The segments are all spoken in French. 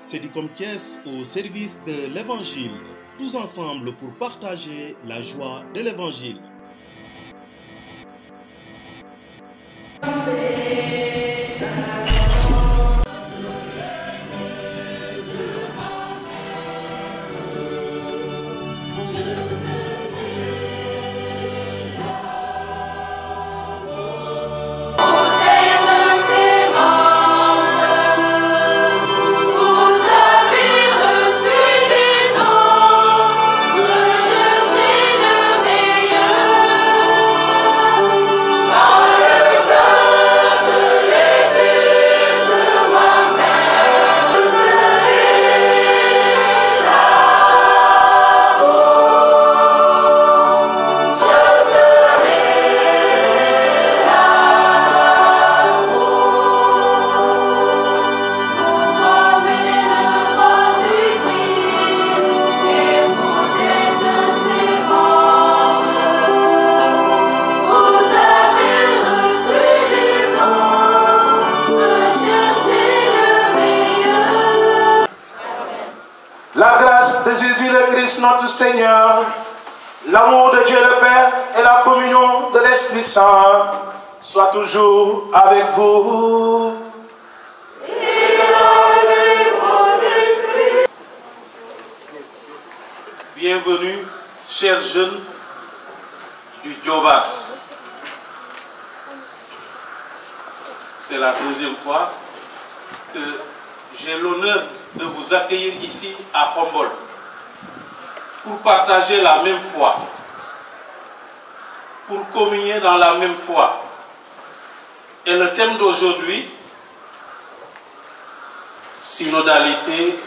Cédicom Thiès au service de l'Évangile, tous ensemble pour partager la joie de l'Évangile. La grâce de Jésus le Christ notre Seigneur, l'amour de Dieu le Père et la communion de l'Esprit Saint soient toujours avec vous. Et avec votre esprit. Bienvenue, chers jeunes du Diobas. C'est la deuxième fois que j'ai l'honneur de vous accueillir ici à Khombole pour partager la même foi, pour communier dans la même foi. Et le thème d'aujourd'hui, synodalité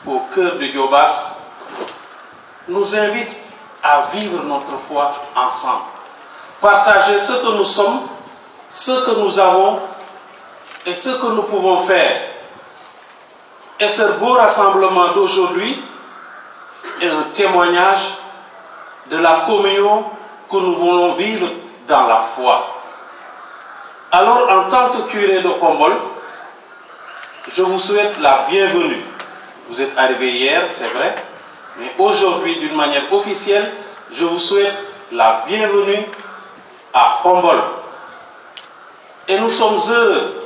au cœur de Diobas, nous invite à vivre notre foi ensemble, partager ce que nous sommes, ce que nous avons et ce que nous pouvons faire. Et ce beau rassemblement d'aujourd'hui est un témoignage de la communion que nous voulons vivre dans la foi. Alors, en tant que curé de Khombole, je vous souhaite la bienvenue. Vous êtes arrivé hier, c'est vrai, mais aujourd'hui, d'une manière officielle, je vous souhaite la bienvenue à Khombole. Et nous sommes heureux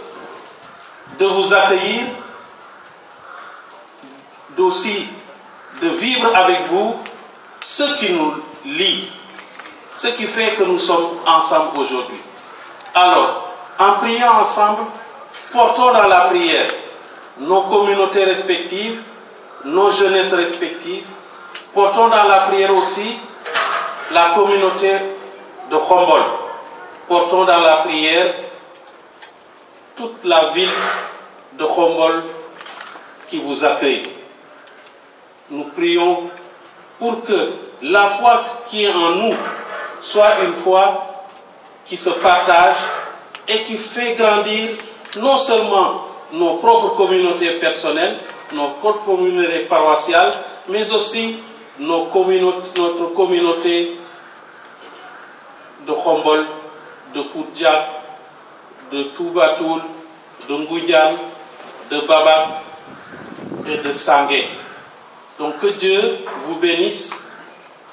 de vous accueillir, aussi de vivre avec vous ce qui nous lie, ce qui fait que nous sommes ensemble aujourd'hui. Alors, en priant ensemble, portons dans la prière nos communautés respectives, nos jeunesses respectives, portons dans la prière aussi la communauté de Khombole, portons dans la prière toute la ville de Khombole qui vous accueille. Nous prions pour que la foi qui est en nous soit une foi qui se partage et qui fait grandir non seulement nos propres communautés personnelles, nos propres communautés paroissiales, mais aussi notre communauté de Khombole, de Koudjak, de Toubatoul, de Ngoudjan, de Babak et de Sangué. Donc que Dieu vous bénisse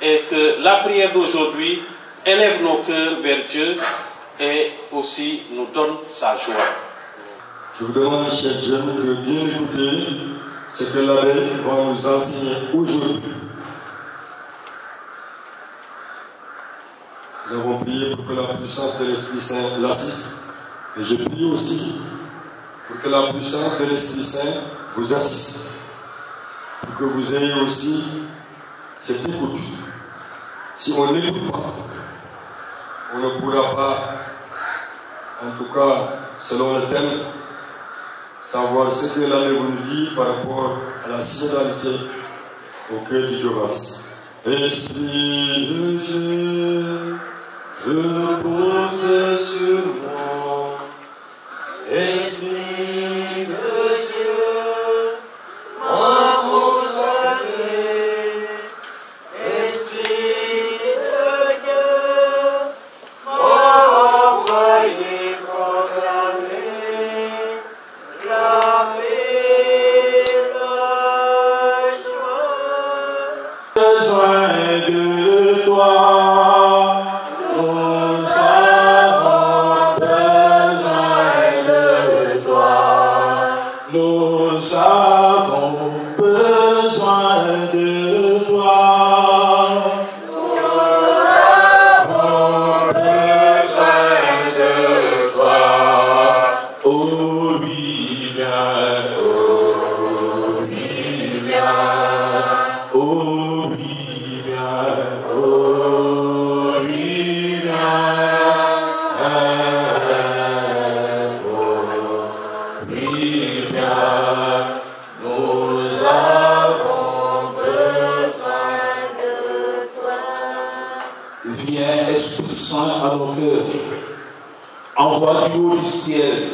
et que la prière d'aujourd'hui élève nos cœurs vers Dieu et aussi nous donne sa joie. Je vous demande, chers jeunes, de bien écouter ce que l'abbé va nous enseigner aujourd'hui. Nous avons prié pour que la puissance de l'Esprit Saint l'assiste. Et je prie aussi pour que la puissance de l'Esprit Saint vous assiste. Pour que vous ayez aussi cette écoute. Si on n'écoute pas, on ne pourra pas, en tout cas selon le thème, savoir ce que l'abbé vous dit par rapport à la synodalité au cœur du Diobas. Esprit de Dieu, repose sur moi. Esprit de Dieu, m'a consacré. Esprit de Dieu, m'a envoyé proclamer la paix. de toi. Nous avons besoin de toi. Nous avons besoin de toi. Viens, Esprit Saint, à nos cœurs. Envoie du haut du ciel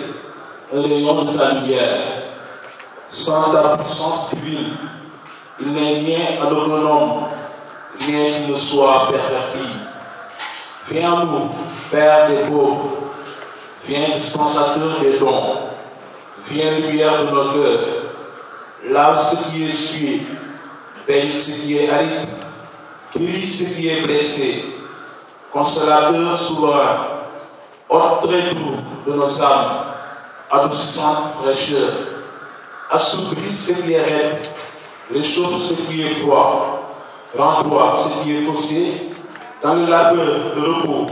un rayon de ta lumière. Sans ta puissance divine, il n'est rien à notre nom, rien qui ne soit perverti. Viens à nous, Père des pauvres. Viens, dispensateur des dons. Viens, lumière de nos cœurs. Lave ce qui est sué, baigne ce qui est aride, guéris ce qui est blessé. Consolateur souverain, ôte très doux de nos âmes, adoucissante fraîcheur, assouplis ce qui est raide, réchauffe ce qui est froid, rends-toi ce qui est faussé, dans le labeur, le repos,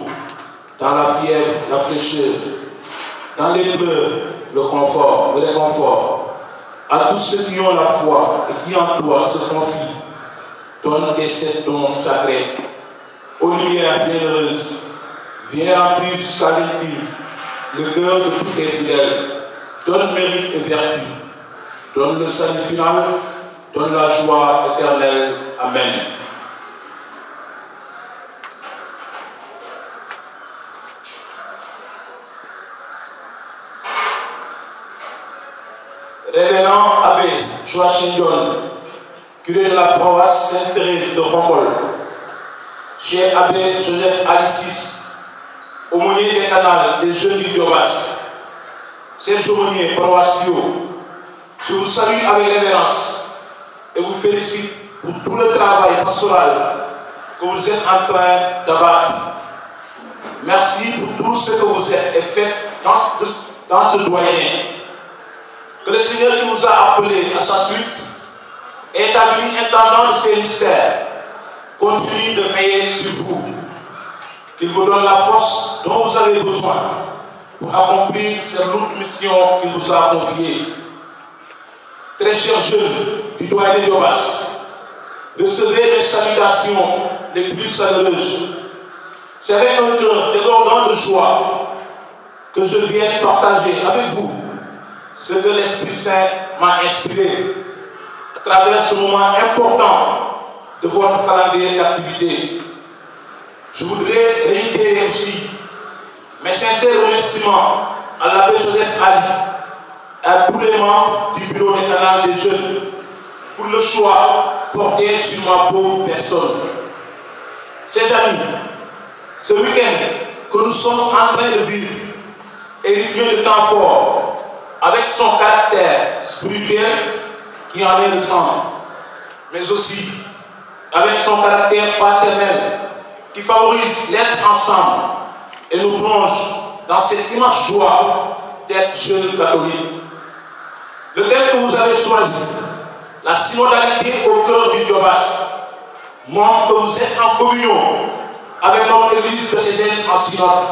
dans la fièvre, la fraîcheur, dans les pleurs, le confort, le réconfort, à tous ceux qui ont la foi et qui en toi se confient, donne des sept dons sacrés. Ô lumière bienheureuse, viens remplir jusqu'à l'intime le cœur de tous les fidèles. Donne mérite et vertu. Donne le salut final. Donne la joie éternelle. Amen. Révérend Abbé Joachim John, curé de la paroisse Sainte-Thérèse de Rombol, cher Abbé Joseph Alicis, aumônier des canals des jeunes du Diobas, chers aumôniers paroissiaux, je vous salue avec révérence et vous félicite pour tout le travail pastoral que vous êtes en train d'abattre. Merci pour tout ce que vous avez fait dans ce doyen. Que le Seigneur qui vous a appelé à sa suite, établi intendant de ces mystères, continue de veiller sur vous. Qu'il vous donne la force dont vous avez besoin pour accomplir cette lourde mission qu'il vous a confiée. Très chers jeunes du doyen de Diobas, recevez les salutations les plus chaleureuses. C'est avec un cœur débordant de joie que je viens partager avec vous ce que l'Esprit Saint m'a inspiré à travers ce moment important de votre calendrier d'activité. Je voudrais réitérer aussi mes sincères remerciements à l'abbé Joseph Ali et à tous les membres du bureau des canals des jeunes pour le choix porté sur ma pauvre personne. Chers amis, ce week-end que nous sommes en train de vivre est rythmé de temps fort, avec son caractère spirituel qui en est le centre, mais aussi avec son caractère fraternel qui favorise l'être ensemble et nous plonge dans cette immense joie d'être jeunes catholiques. Le thème que vous avez choisi, la synodalité au cœur du Diobas, montre que vous êtes en communion avec notre Église diocésaine en synode.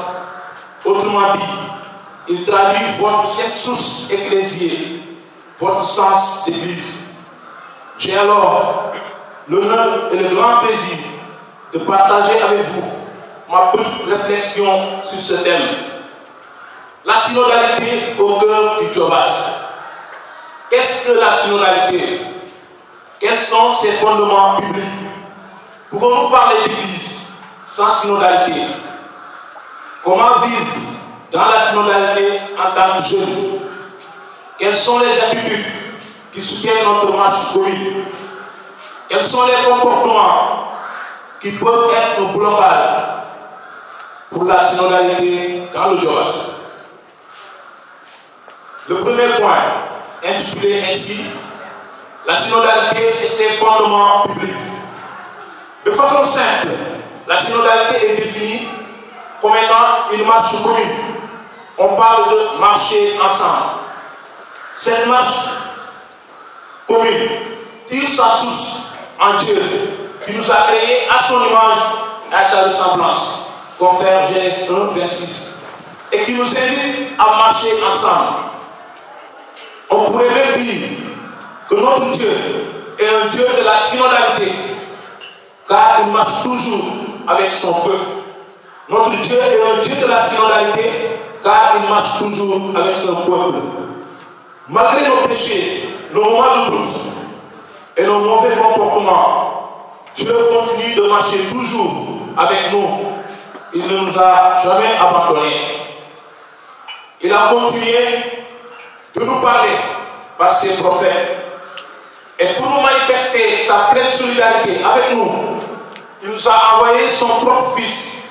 Autrement dit, il traduit votre cette source ecclésiée, votre sens d'église. J'ai alors l'honneur et le grand plaisir de partager avec vous ma petite réflexion sur ce thème. La synodalité au cœur du Diobas. Qu'est-ce que la synodalité? Quels sont ses fondements bibliques? Pouvons-nous parler d'église sans synodalité? Comment vivre dans la synodalité en tant que jeunes? Quelles sont les attitudes qui soutiennent notre marche commune? Quels sont les comportements qui peuvent être un blocage pour la synodalité dans le Diobas? Le premier point, intitulé ainsi, la synodalité et ses fondements publics. De façon simple, la synodalité est définie comme étant une marche commune. On parle de marcher ensemble. Cette marche commune tire sa source en Dieu qui nous a créés à son image et à sa ressemblance. Confère Genèse 1, 26. Et qui nous invite à marcher ensemble. On pourrait même dire que notre Dieu est un Dieu de la synodalité, car il marche toujours avec son peuple. Notre Dieu est un Dieu de la synodalité, car il marche toujours avec son peuple. Malgré nos péchés, nos moments de doute et nos mauvais comportements, Dieu continue de marcher toujours avec nous. Il ne nous a jamais abandonnés. Il a continué de nous parler par ses prophètes. Et pour nous manifester sa pleine solidarité avec nous, il nous a envoyé son propre Fils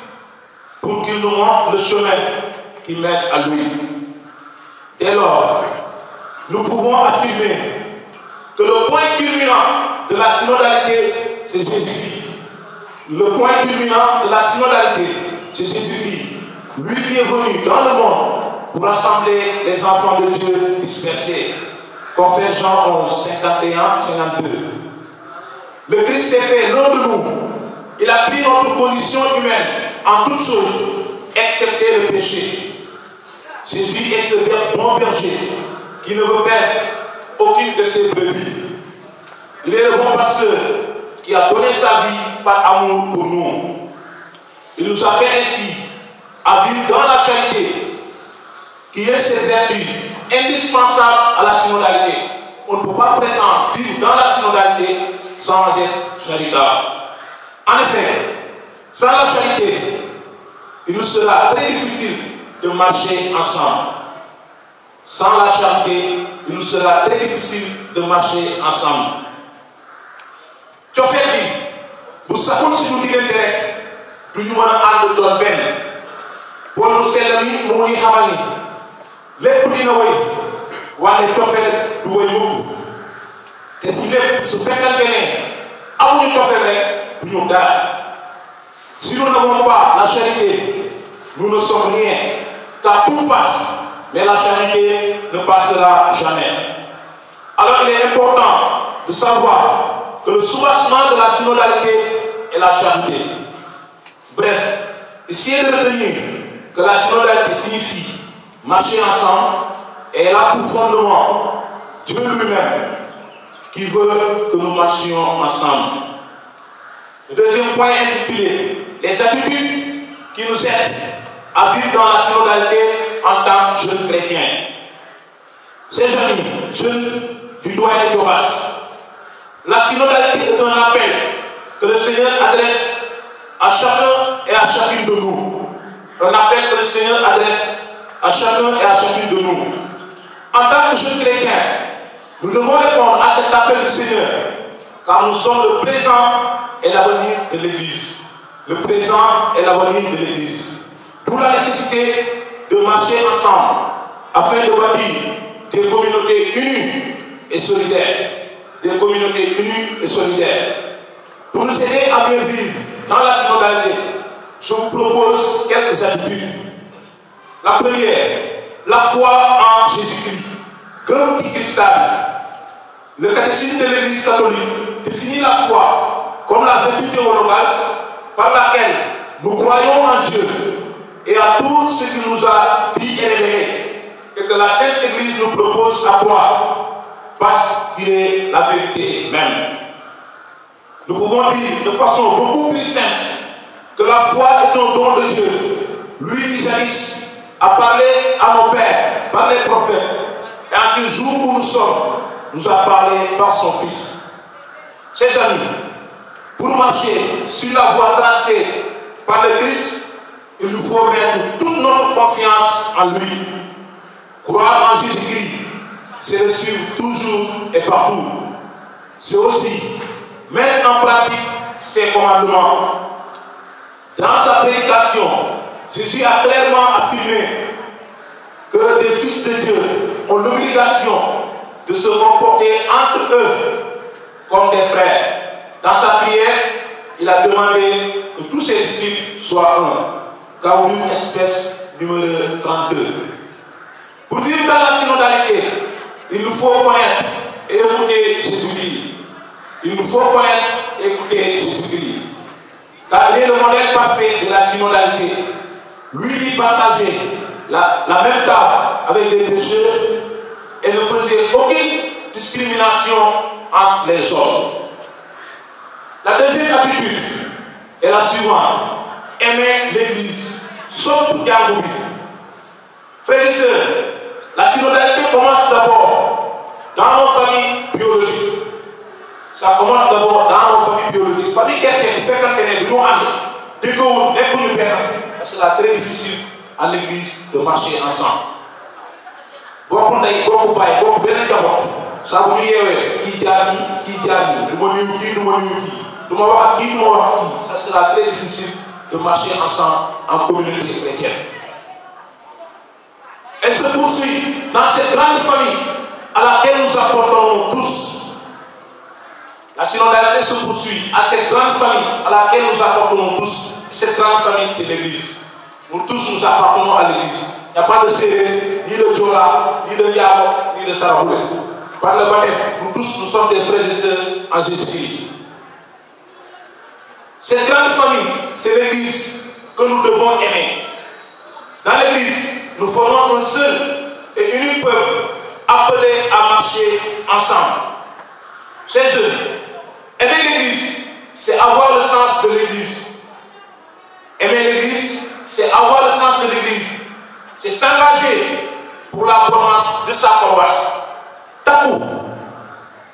pour qu'il nous montre le chemin qui mène à lui. Dès lors, nous pouvons affirmer que le point culminant de la synodalité, c'est Jésus-Christ. Le point culminant de la synodalité, c'est Jésus-Christ. Lui qui est venu dans le monde pour rassembler les enfants de Dieu dispersés. Confère Jean 11, 51, 52. Le Christ s'est fait l'un de nous. Il a pris notre condition humaine en toutes choses, excepté le péché. Jésus est ce bon berger qui ne veut perdre aucune de ses brebis. Il est le bon pasteur qui a donné sa vie par amour pour nous. Il nous appelle ainsi à vivre dans la charité, qui est cette vertu indispensable à la synodalité. On ne peut pas prétendre vivre dans la synodalité sans être charitable. En effet, sans la charité, il nous sera très difficile de marcher ensemble. Sans la charité, il nous sera très difficile de marcher ensemble. Tu as fait dit, vous savez si nous disons que nous avons un ben. Pour nous c'est nous nous hamani. Les petits noyés, les chauffeurs du voyou. Et si ce fait qu'un à nous chauffeurs, nous garde. Si nous n'avons pas la charité, nous ne sommes rien. Car tout passe, mais la charité ne passera jamais. Alors il est important de savoir que le soubassement de la synodalité est la charité. Bref, essayez de retenir que la synodalité signifie marcher ensemble et elle a pour fondement Dieu lui-même qui veut que nous marchions ensemble. Le deuxième point est intitulé les attitudes qui nous aident à vivre dans la synodalité en tant que jeunes chrétiens. Ces jeunes du doyen de Joas, la synodalité est un appel que le Seigneur adresse à chacun et à chacune de nous. Un appel que le Seigneur adresse à chacun et à chacune de nous. En tant que jeunes chrétiens, nous devons répondre à cet appel du Seigneur, car nous sommes le présent et l'avenir de l'Église. Le présent et l'avenir de l'Église. D'où la nécessité de marcher ensemble afin de bâtir des communautés unies et solidaires. Des communautés unies et solidaires. Pour nous aider à mieux vivre dans la synodalité, je vous propose quelques attitudes. La première, la foi en Jésus-Christ, comme qui cristal. Le catéchisme de l'Église catholique définit la foi comme la vertu théologale par laquelle nous croyons en Dieu et à tout ce qu'il nous a dit et révélé, et que la Sainte Église nous propose à croire, parce qu'il est la vérité même. Nous pouvons dire de façon beaucoup plus simple que la foi est un don de Dieu. Lui qui jadis a parlé à nos pères par les prophètes, et en ce jour où nous sommes, nous a parlé par son Fils. Chers amis, pour marcher sur la voie tracée par le Christ, il nous faut mettre toute notre confiance en lui. Croire en Jésus-Christ, c'est le suivre toujours et partout. C'est aussi mettre en pratique ses commandements. Dans sa prédication, Jésus a clairement affirmé que les fils de Dieu ont l'obligation de se comporter entre eux comme des frères. Dans sa prière, il a demandé que tous ses disciples soient un. Gaudium espèce numéro 32. Pour vivre dans la synodalité, il nous faut connaître et écouter Jésus-Christ. Il nous faut connaître et écouter Jésus-Christ. Car il est le modèle parfait de la synodalité. Lui qui partageait la même table avec les pécheurs et ne faisait aucune discrimination entre les hommes. La deuxième attitude est la suivante. Aimer l'Église, sauf tout Diagobi. Frères et sœurs, la synodalité commence d'abord dans nos familles biologiques. Ça commence d'abord dans nos familles biologiques. Famille chrétienne, c'est quand elle est de nous amener. Ça sera très difficile en Église de marcher ensemble. Beaucoup d'ailleurs, beaucoup de beaucoup de ça vous dit, qui ça sera très difficile de marcher ensemble en communauté chrétienne. Elle se poursuit dans cette grande famille à laquelle nous apportons tous. La synodalité se poursuit à cette grande famille à laquelle nous appartenons tous. Cette grande famille, c'est l'Église. Nous tous nous appartenons à l'Église. Il n'y a pas de Séré, ni de Djola, ni de Yabo, ni de Saraboué. Par le baptême, nous tous, nous sommes des frères et sœurs en Jésus-Christ. Cette grande famille, c'est l'Église que nous devons aimer. Dans l'Église, nous formons un seul et unique peuple appelé à marcher ensemble. Chers jeunes, aimer l'Église, c'est avoir le sens de l'Église. Aimer l'Église, c'est avoir le sens de l'Église. C'est s'engager pour la promesse de sa paroisse. Tabou,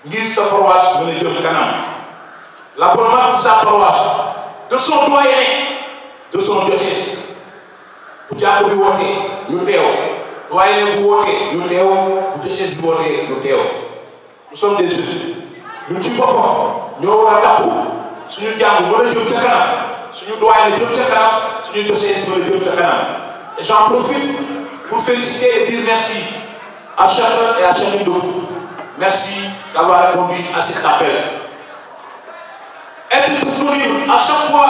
ngir sa paroisse de l'Église de Canaan. La promesse de sa paroisse, de son doyen, de son diocèse. Pour dire que vous êtes, nous doyen vous êtes, nous diocèse vous êtes, nous sommes des jeunes. Nous sommes pas, nous avons tabou. Si nous disons, nous sommes des Canaan. Si nous doyens de Canaan, si nous diocèse de l'Église de Canaan. Et j'en profite pour féliciter et dire merci à chacun et à chacune de vous. Merci d'avoir répondu à cet appel. Être disponible à chaque fois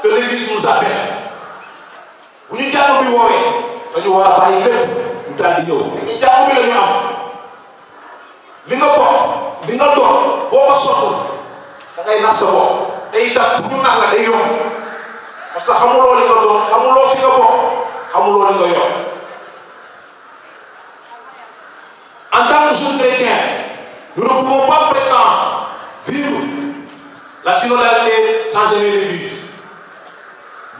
que l'Église nous appelle. Vous nous dites que nous avons un pays, nous avons dit nous. Nous avons dit nous. Nous avons dit nous avons sorti. Nous avons sorti. Et nous avons dit nous. Parce que nous avons dit nous avons dit en tant que jeunes chrétiens, nous ne pouvons pas prétendre vivre la synodalité sans aimer l'Église.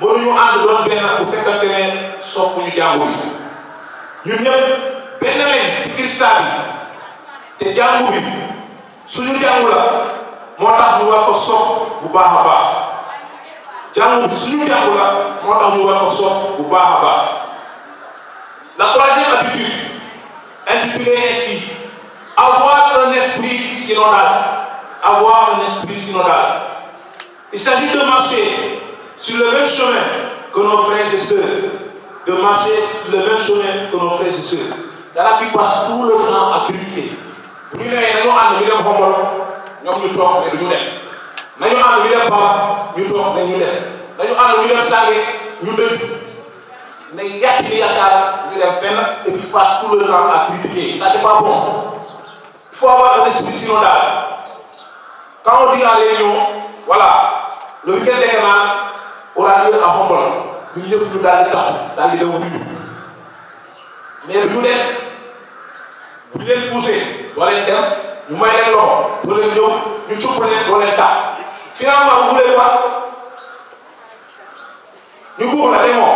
Nous avons bien pour faire que sauf pour nous dire oui. Nous avons bien qui Christ te dire oui. Si nous disons là, moi nous avons sauf pour Bahaba. Si nous disons là, moi nous avons sauf pour Bahaba. La troisième attitude, intitulée ainsi, avoir un esprit synodal. Avoir un esprit synodal. Il s'agit de marcher sur le même chemin que nos frères et sœurs. De marcher sur le même chemin que nos frères et sœurs. Il y en a qui passent tout le temps à critiquer. Nous mais il y a qui et puis passe tout le temps à critiquer. Ça, c'est pas bon. Il faut avoir un esprit synodal. Quand on dit en réunion, voilà, le week-end des canals aura lieu à Humboldt. Nous y sommes dans le temps, dans les deux minutes. Mais nous les pousser, nous les dire, nous mettons l'homme, nous les dire, nous choupons les tas. Finalement, vous voulez voir, nous courons la démon.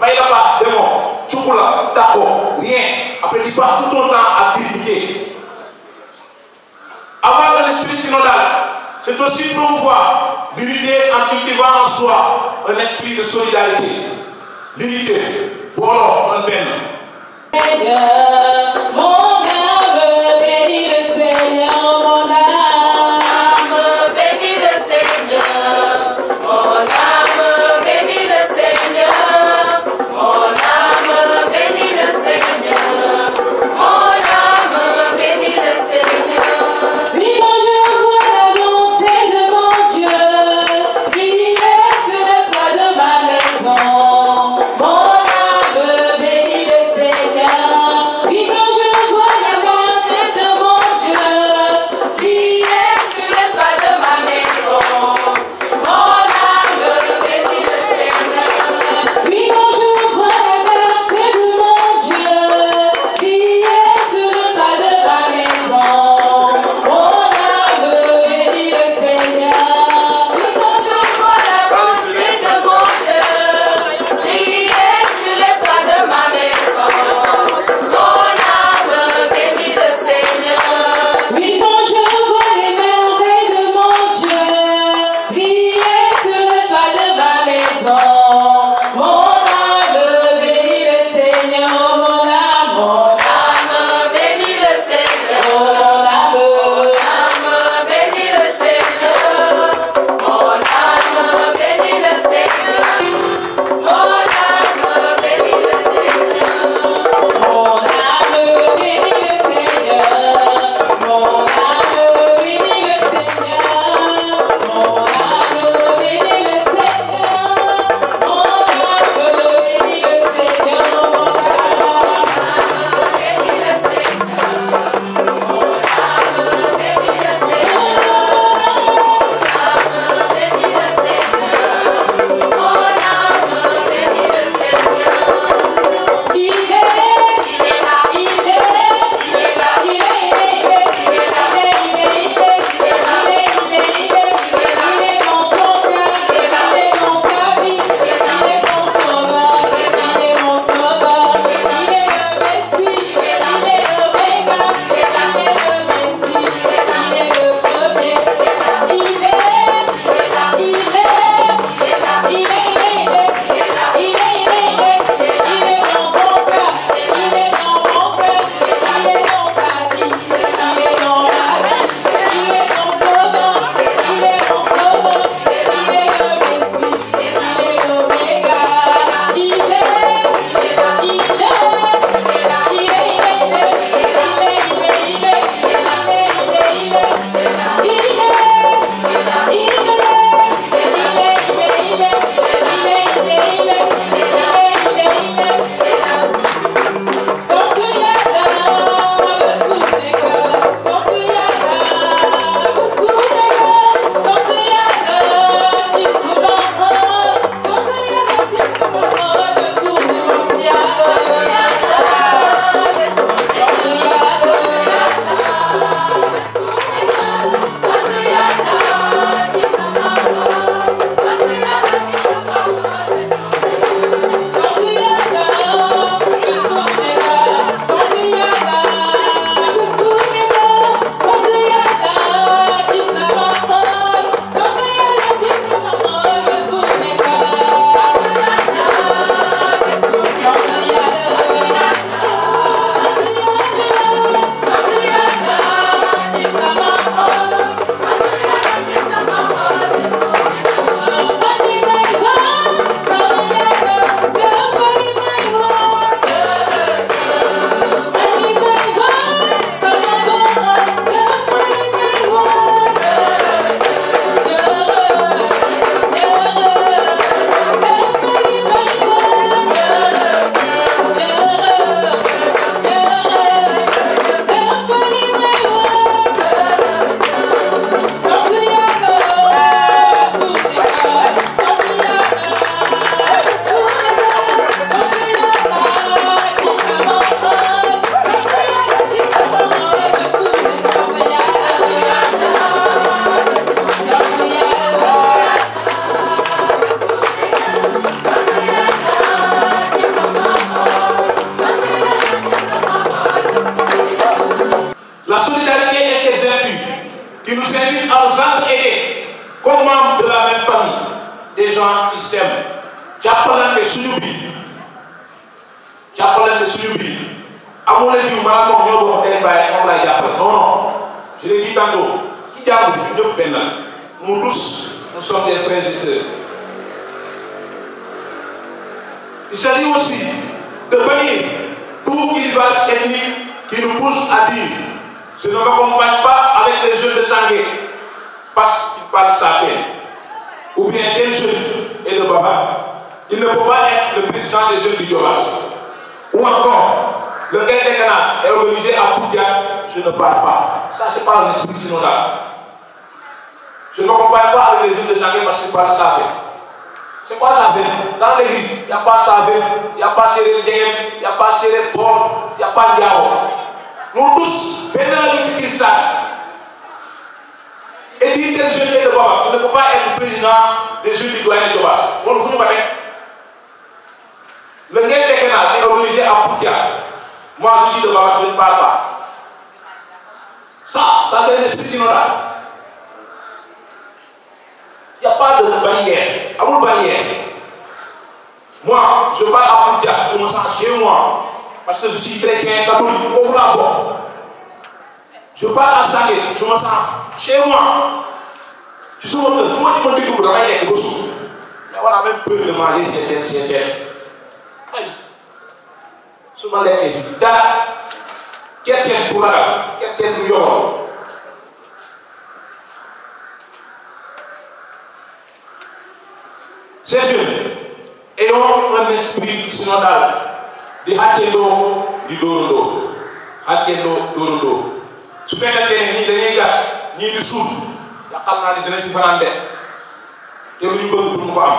Mais il a pas de mots, chocolat, taco, rien. Après, il passe tout le temps à critiquer. Avoir un esprit synodal, c'est aussi promouvoir l'unité en cultivant en soi un esprit de solidarité. L'unité, voilà, un peine. Seigneur, mon âme bénit le Seigneur, mon âme bénit le Seigneur, mon âme bénit le Seigneur. Dieu, qui est sur le toit de invite à nous entraider comme membres de la même famille, des gens qui s'aiment. Jàppalante suñu biir jàppalante suñu biir amul la ñu maanaam moom ñoo bokk ay bàyyi moom lay jàppale non non je l'ai dit tantôt ci jàmm bi ñëpp benn la nous tous nous sommes des frères et sœurs. Il s'agit aussi de bannir tout clivage ethnique qui nous pousse à dire je ne m'accompagne pas avec les jeunes de Sangué parce qu'ils parlent safin ou bien tel jeune et le Baba. Il ne peut pas être le président des jeunes du Diobass. Ou encore, le Gaïndé Canal est organisé à Poudia, je ne parle pas. Ça, c'est pas un esprit synodal. Je ne m'accompagne pas avec les jeunes de Sangué parce qu'ils parlent safin. C'est quoi safin? Dans l'église, il n'y a pas safin, il n'y a pas serré Djem, il n'y a pas serré Paul, il n'y a pas Diao. Nous tous, venons de ça. Et dit tel jeune et le Baba, il ne peut pas être président des jeunes du doyen de Diobass. On ne pas. Le Gaïndé Canal est organisé à Poutia. Moi, je suis le Baba, je ne parle pas. Ça c'est l'esprit synodal. Il n'y a pas de barrière. Amul barrière. Moi, je parle à Poutia, je me sens chez moi. Parce que je suis chrétien, catholique, il faut la porte. Je parle à Sangué, je me sens chez moi. Tu sais, moi, tu me dis que vous avez des choses. Mais on a même peur de manger, j'ai souvent les invités, quelqu'un pour la, quelqu'un pour l'autre. Ces jeunes ayons un esprit synodal de Hakendo, du Dorolo. Hakendo, Dorolo. Su fekkante ni dañuy gas ñii di suul yaakaar naa ni dinañ ci fanaan de te lu ñu bëgg pour mu ko am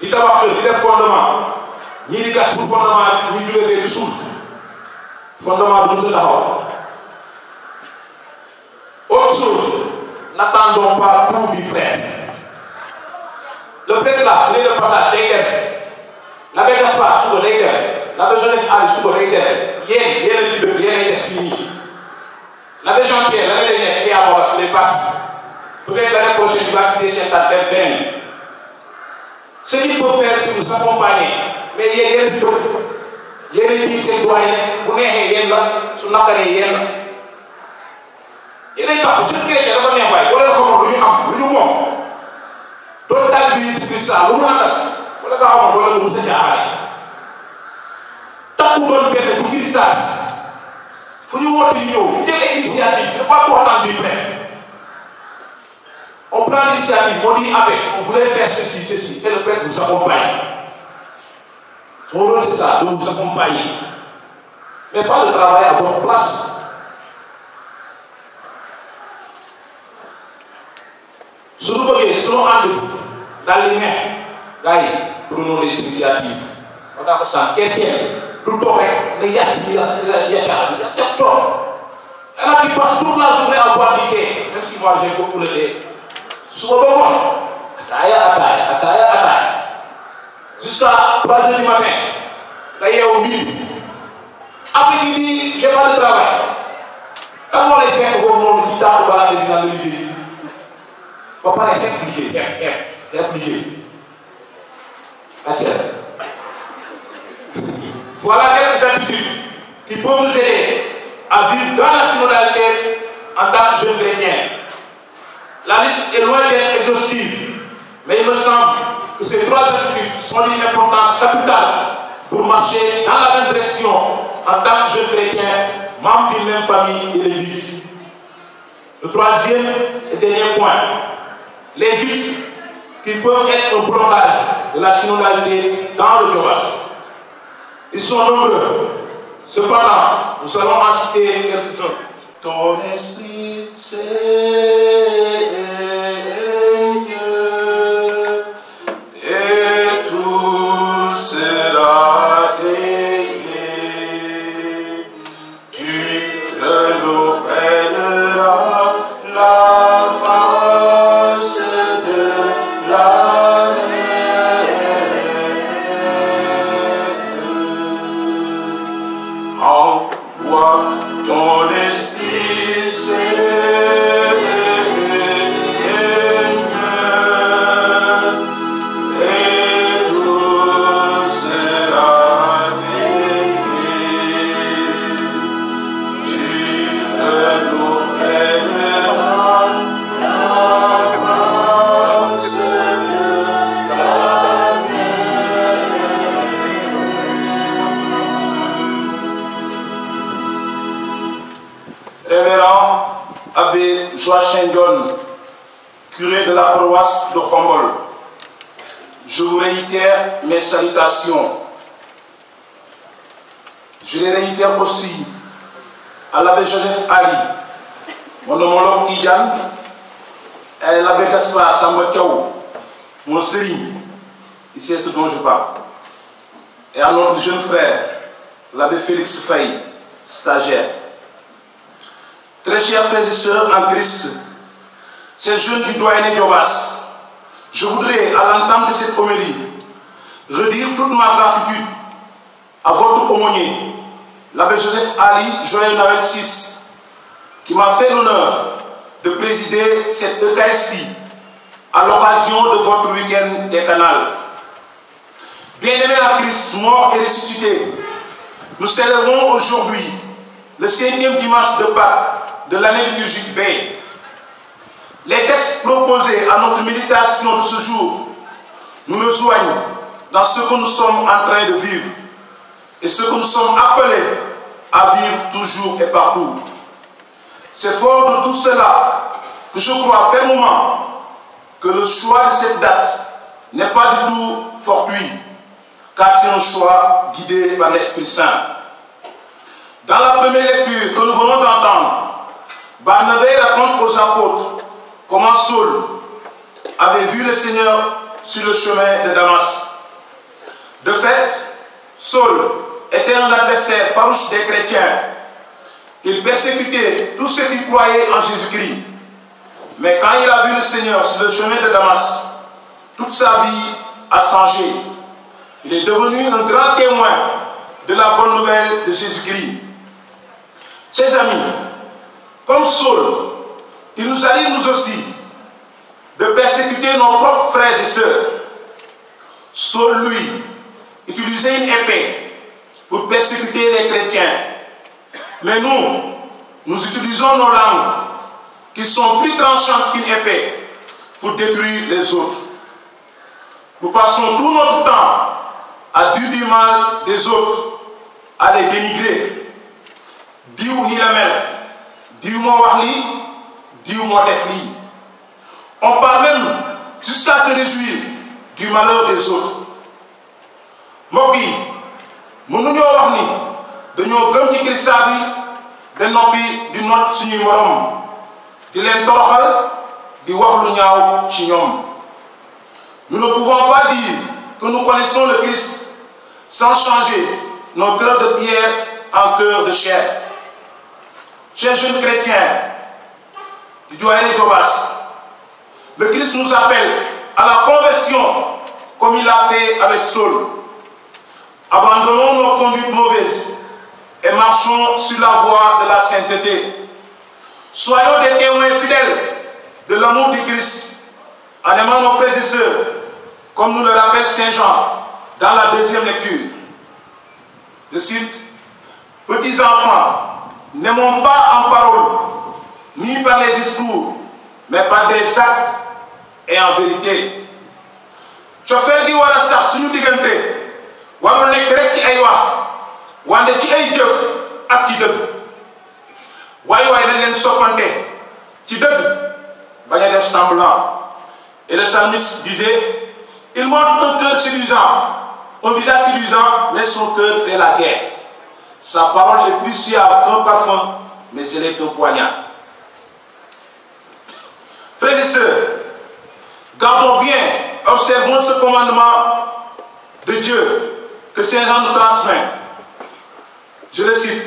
di tabax kër di def fondement ñii di gas pour fondement ñu jógee fee di suul fondement bi mos a taxaw. Autre chose, n'attendons pas tout du prêtre. Le prêtre là, il est de passage day dem l'abbé Gaspard suba day dem l'abbé Joseph Ali suba day dem yéen a fi dëkk yéen a des fii nii. L'abbé Jean-Pierre, l'année dernière, qui a les partis, peut-être l'année prochaine, il va quitter cette année FM. Ce qu'il peut faire, c'est nous accompagner. Mais il y a des choses. Il y a des petits citoyens, vous n'avez là, sur la carrière. Il y a des gens qui sont très bien, vous n'avez pas, vous n'avez pas, vous n'avez pas. D'autres tas de vie, c'est ça, vous n'avez pas, vous n'avez pas, vous n'avez pas. Tant que vous n'avez pas, vous n'avez pas. Il faut nous voir l'initiative, ne pas tout attendre du prêtre. On prend l'initiative, on dit avec, on voulait faire ceci, et le prêtre vous accompagne. Son rôle c'est ça, de vous accompagner. Mais pas de travailler à votre place. Si nous voulons, selon dans les mains, prenons les initiatives. On a ça, quelqu'un. Tout le temps, il y a elle a qui passe toute la journée à boire du thé, même si moi j'ai beaucoup le thé. Souvent, ataaya. Jusqu'à 3h du matin, là il y a au milieu. Après il dit, j'ai pas de travail. Quand on les fait au monde qui t'a baladé dans le lit, on va pas les appliquer. Voilà quelques attitudes qui peuvent nous aider à vivre dans la synodalité en tant que jeunes chrétiens. La liste est loin d'être exhaustive, mais il me semble que ces trois attitudes sont d'une importance capitale pour marcher dans la même direction en tant que jeunes chrétiens, membres d'une même famille et l'Église. Le troisième et dernier point, les vices qui peuvent être un blocage de la synodalité dans le Diobass. Ils sont nombreux. Cependant, nous allons en citer quelques-uns. Ton esprit, Seigneur, et tout sera créé. Tu renouvelleras la face de la mer. Envoie ton esprit, Seigneur. Ndion, curé de la paroisse de Khombol, je vous réitère mes salutations. Je les réitère aussi à l'abbé Joseph Ali, mon homologue Kiyan, et l'abbé Gaspard Sambotiaou, mon seri, ici c'est ce dont je parle, et à notre jeune frère, l'abbé Félix Faye, stagiaire. Très chers frères et sœurs en Christ, ces jeunes du doyen Diobas, je voudrais, à l'entame de cette homélie, redire toute ma gratitude à votre aumônier, l'abbé Joseph Ali Joël Nawel VI, qui m'a fait l'honneur de présider cette Eucharistie à l'occasion de votre week-end des canals. Bien-aimés à Christ, mort et ressuscité, nous célébrons aujourd'hui le 5e dimanche de Pâques de l'année liturgique B. Les textes proposés à notre méditation de ce jour nous rejoignent dans ce que nous sommes en train de vivre et ce que nous sommes appelés à vivre toujours et partout. C'est fort de tout cela que je crois fermement que le choix de cette date n'est pas du tout fortuit, car c'est un choix guidé par l'Esprit Saint. Dans la première lecture que nous venons d'entendre, Barnabé raconte aux apôtres comment Saul avait vu le Seigneur sur le chemin de Damas. De fait, Saul était un adversaire farouche des chrétiens. Il persécutait tous ceux qui croyaient en Jésus-Christ. Mais quand il a vu le Seigneur sur le chemin de Damas, toute sa vie a changé. Il est devenu un grand témoin de la bonne nouvelle de Jésus-Christ. Chers amis, comme Saul, il nous arrive nous aussi de persécuter nos propres frères et sœurs. Saul, lui, utilisait une épée pour persécuter les chrétiens. Mais nous utilisons nos langues qui sont plus tranchantes qu'une épée pour détruire les autres. Nous passons tout notre temps à dire du mal des autres, à les dénigrer. Diou ni la mel, diou mo wax li, diou mo def li. On parle même jusqu'à se réjouir du malheur des autres. Mbokk yi, mënuñoo wax ni dañoo gëm ci Kirista bi de noppi di not suñuy morom, di leen toroxal, di wax lu ñaaw ci ñoom. Nous ne pouvons pas dire que nous connaissons le Christ sans changer nos cœurs de pierre en cœurs de chair. Chers jeunes chrétiens du doyen Diobas, le Christ nous appelle à la conversion comme il l'a fait avec Saul. Abandonnons nos conduites mauvaises et marchons sur la voie de la sainteté. Soyons des témoins fidèles de l'amour du Christ en aimant nos frères et sœurs, comme nous le rappelle Saint Jean dans la deuxième lecture. Je cite: petits enfants, n'aimons pas en parole, ni par les discours, mais par des actes et en vérité. Cofeel gi war a sax suñu diggante warul nekk rek ci ay wax, wante ci ay jëf ak ci dëgg. waaye dañ leen soppante ci dëgg, bañ a def semblant. Et le psalmiste disait: il montre un cœur séduisant, un visage séduisant, mais son cœur fait la guerre. Sa parole est plus suave qu'un parfum, mais elle est un poignard. Frères et sœurs, gardons bien, observons ce commandement de Dieu que Saint Jean nous transmet. Je le cite: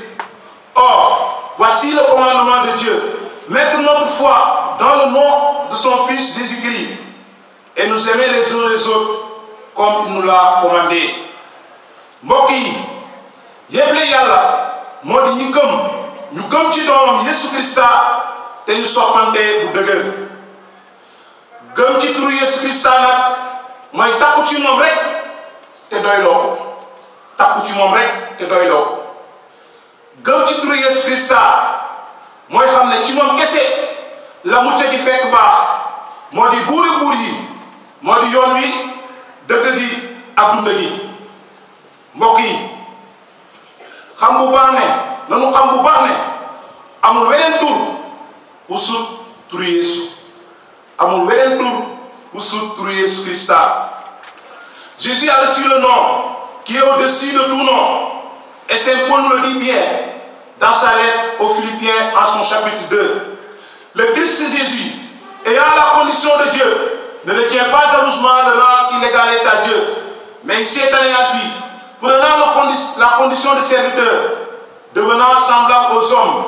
or, voici le commandement de Dieu, mettre notre foi dans le nom de son Fils Jésus-Christ et nous aimer les uns les autres comme il nous l'a commandé. Mbokk yi, yéble yàlla moo di ñu gëm ci doomam Yesu Krista te ñu soppante bu dëgër. Gëm ci turu Yesu Krista nag mooy takku ci moom rek te doyloo ko. Takku ci moom rek te doyloo ko. Gëm ci turu Yesu Krista mooy xam ne ci moom kese la mucc di fekk baax, moo di buuri buur yi, moo di yoon wi, dëgg gi ak dund gi. Mbokk yi, xam bu baax ne amul weneen tur bu sut turu Yeesu amul weneen tur bu sut turu Yeesu Christa. Jésus a reçu le nom qui est au-dessus de tout nom. Et Saint Paul nous le dit bien dans sa lettre aux Philippiens en son chapitre 2. Le Christ Jésus, ayant la condition de Dieu, ne retient pas jalousement le rang qu'il égalait à Dieu, mais il s'est anéanti, prenant la condition de serviteur, devenant semblable aux hommes.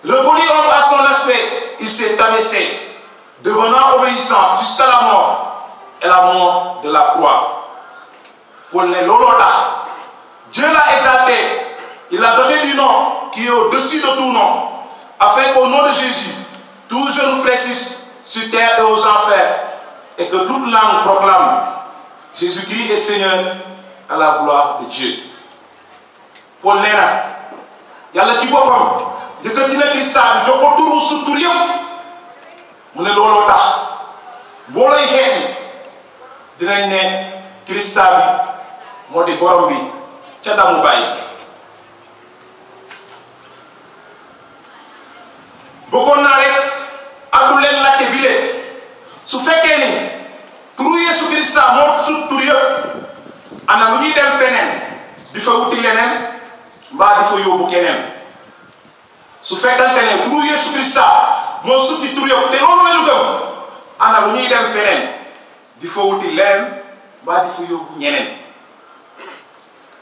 Reconnu homme à son aspect, il s'est abaissé, devenant obéissant jusqu'à la mort, et la mort de la croix. Pour les Loloda, Dieu l'a exalté, il l'a doté du nom qui est au-dessus de tout nom, afin qu'au nom de Jésus, tous genou fléchissent sur terre et aux enfers, et que toute langue proclame Jésus-Christ est Seigneur à la gloire de Dieu. Paul nee na yàlla ci boppam yëkkati na Christa bi jox ko turu su tur yëpp mu ne looloo tax mboolooy xeet yi dinañ ne Christa bi moo di borom bi ca damu bàyyi. bëggoon naa rek addu leen laajte bi lee su fekkee ni turu Yeesu Christa moo sut tur yëpp ana lu ñuy dem feneen di fa wuti leneen mbaa di fa yóbbu keneen. su fekkante ne turu Yeesu Christa moo sutti tur yëpp te loolu la ñu gëm ana lu ñuy dem feneen di fa wuti leneen mbaa di fa yóbbu ñeneen.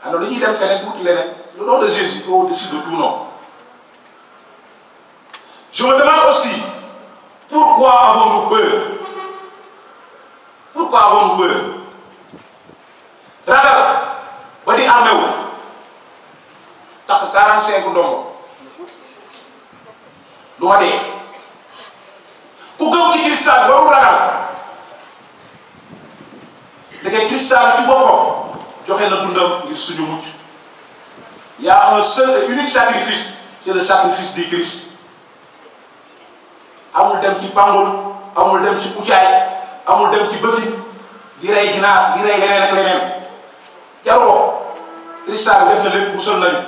ana lu ñuy dem feneen di wuti leneen. Le nom de Jésus est au-dessus de tout nom. Je me demande aussi, pourquoi avons-nous peur? Pourquoi avons-nous peur? Ragal ba di armé wu takk 45 ndongo lu ma dee ku gëm ci Christa waru ragal ndeke Christa ci boppam joxe na dundam ngir suñu mucc. Il y a un seul et unique sacrifice, c'est le sacrifice du Christ. Amul dem ci bangul, amul dem ci ucaay, amul dem ci bëti di rey ginaar di rey leneen ak leneen. Jaroo Christa bi def na lépp musal nañu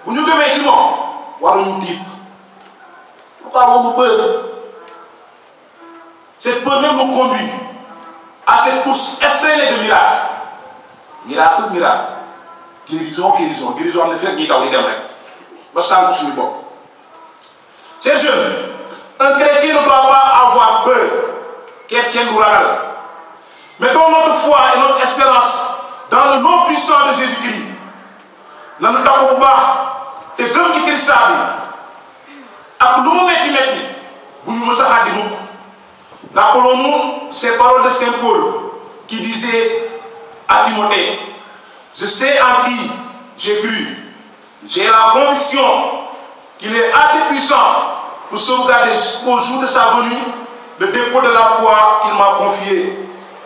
bu ñu gëmee ci moom waruñu tiit. Pourquoi avons-nous peur? Cette peur même nous conduit à cette course effrénée de miracles. Miracle, miracle. Guérison, guérison, guérison am na fekk ñuy daw di dem rek ba sànq suñu bopp. Chers jeunes, un chrétien ne doit pas avoir peur. Chrétien du ragal. Mettons notre foi et notre espérance dans le nom puissant de Jésus-Christ. Nañu takku bu baax te gëm ci Christa bi ak lu mu metti metti bu ñu mës a xaddi mukk. Rappelons-nous ces paroles de Saint Paul qui disait à Timothée: je sais en qui j'ai cru. J'ai la conviction qu'il est assez puissant pour sauvegarder jusqu'au jour de sa venue le dépôt de la foi qu'il m'a confié.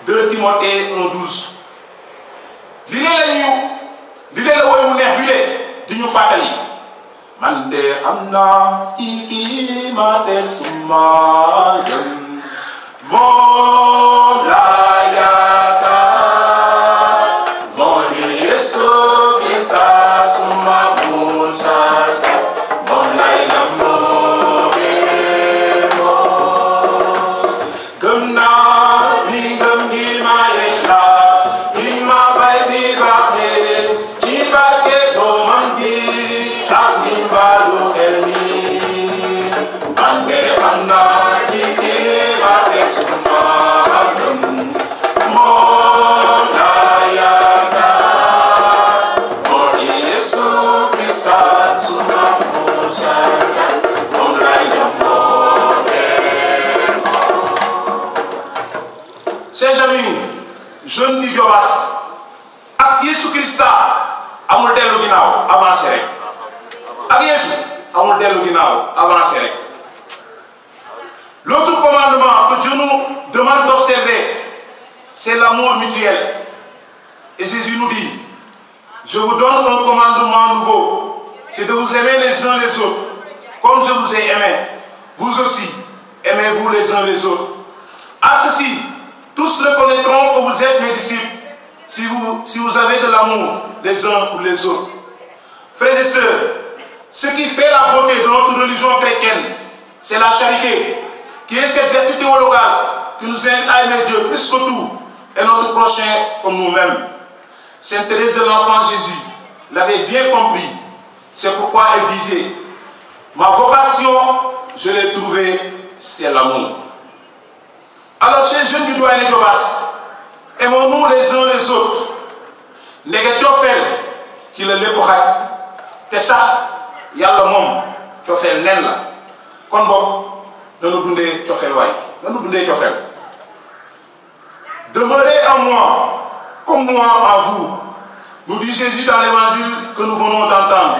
2 Timothée 1:12. li leen la woy wu neex bi lee di ñu fàttali man de xam naa ci kii ma del suma jëm moo la yaakaar moo di Yeesu Christa suma musal moom lay namoo gëm naa ni ngëm gi ma yella ni ma bay bi baaxee ci barke doomam ji ak ni mbaalu xel mi man de xam naa ci kii ma teg suma gëm moom laa yaakaar moo di Yeesu Christa suma musal moom lay namoo. Chers amis, jeunes du Diobass, ak Yeesu Christa amul dellu ginnaaw avancé rek. ak Yeesu amul dellu ginnaaw avancé rek. L'autre commandement que Dieu nous demande d'observer, c'est l'amour mutuel. Et Jésus nous dit: je vous donne un commandement nouveau, c'est de vous aimer les uns les autres, comme je vous ai aimé. Vous aussi, aimez-vous les uns les autres. À ceci, tous reconnaîtront que vous êtes mes disciples, si vous avez de l'amour les uns pour les autres. Frères et sœurs, ce qui fait la beauté de notre religion chrétienne, c'est la charité qui est cette vertu théologale qui nous invite à aimer Dieu plus que tout et notre prochain comme nous-mêmes. Sainte Thérèse de l'Enfant Jésus l'avait bien compris. C'est pourquoi elle disait: ma vocation, je l'ai trouvée, c'est l'amour. Alors, chez jeunes du doyen de Basse, aimons-nous les uns les autres. Ndege cofeel ki la lépp xaj te sax yàlla moom cofeel nen la kon boog nanu dundee cofeel waay nanu dundee cofeel. Demeurez en moi comme moi en vous, nous dit Jésus dans l'évangile que nous venons d'entendre.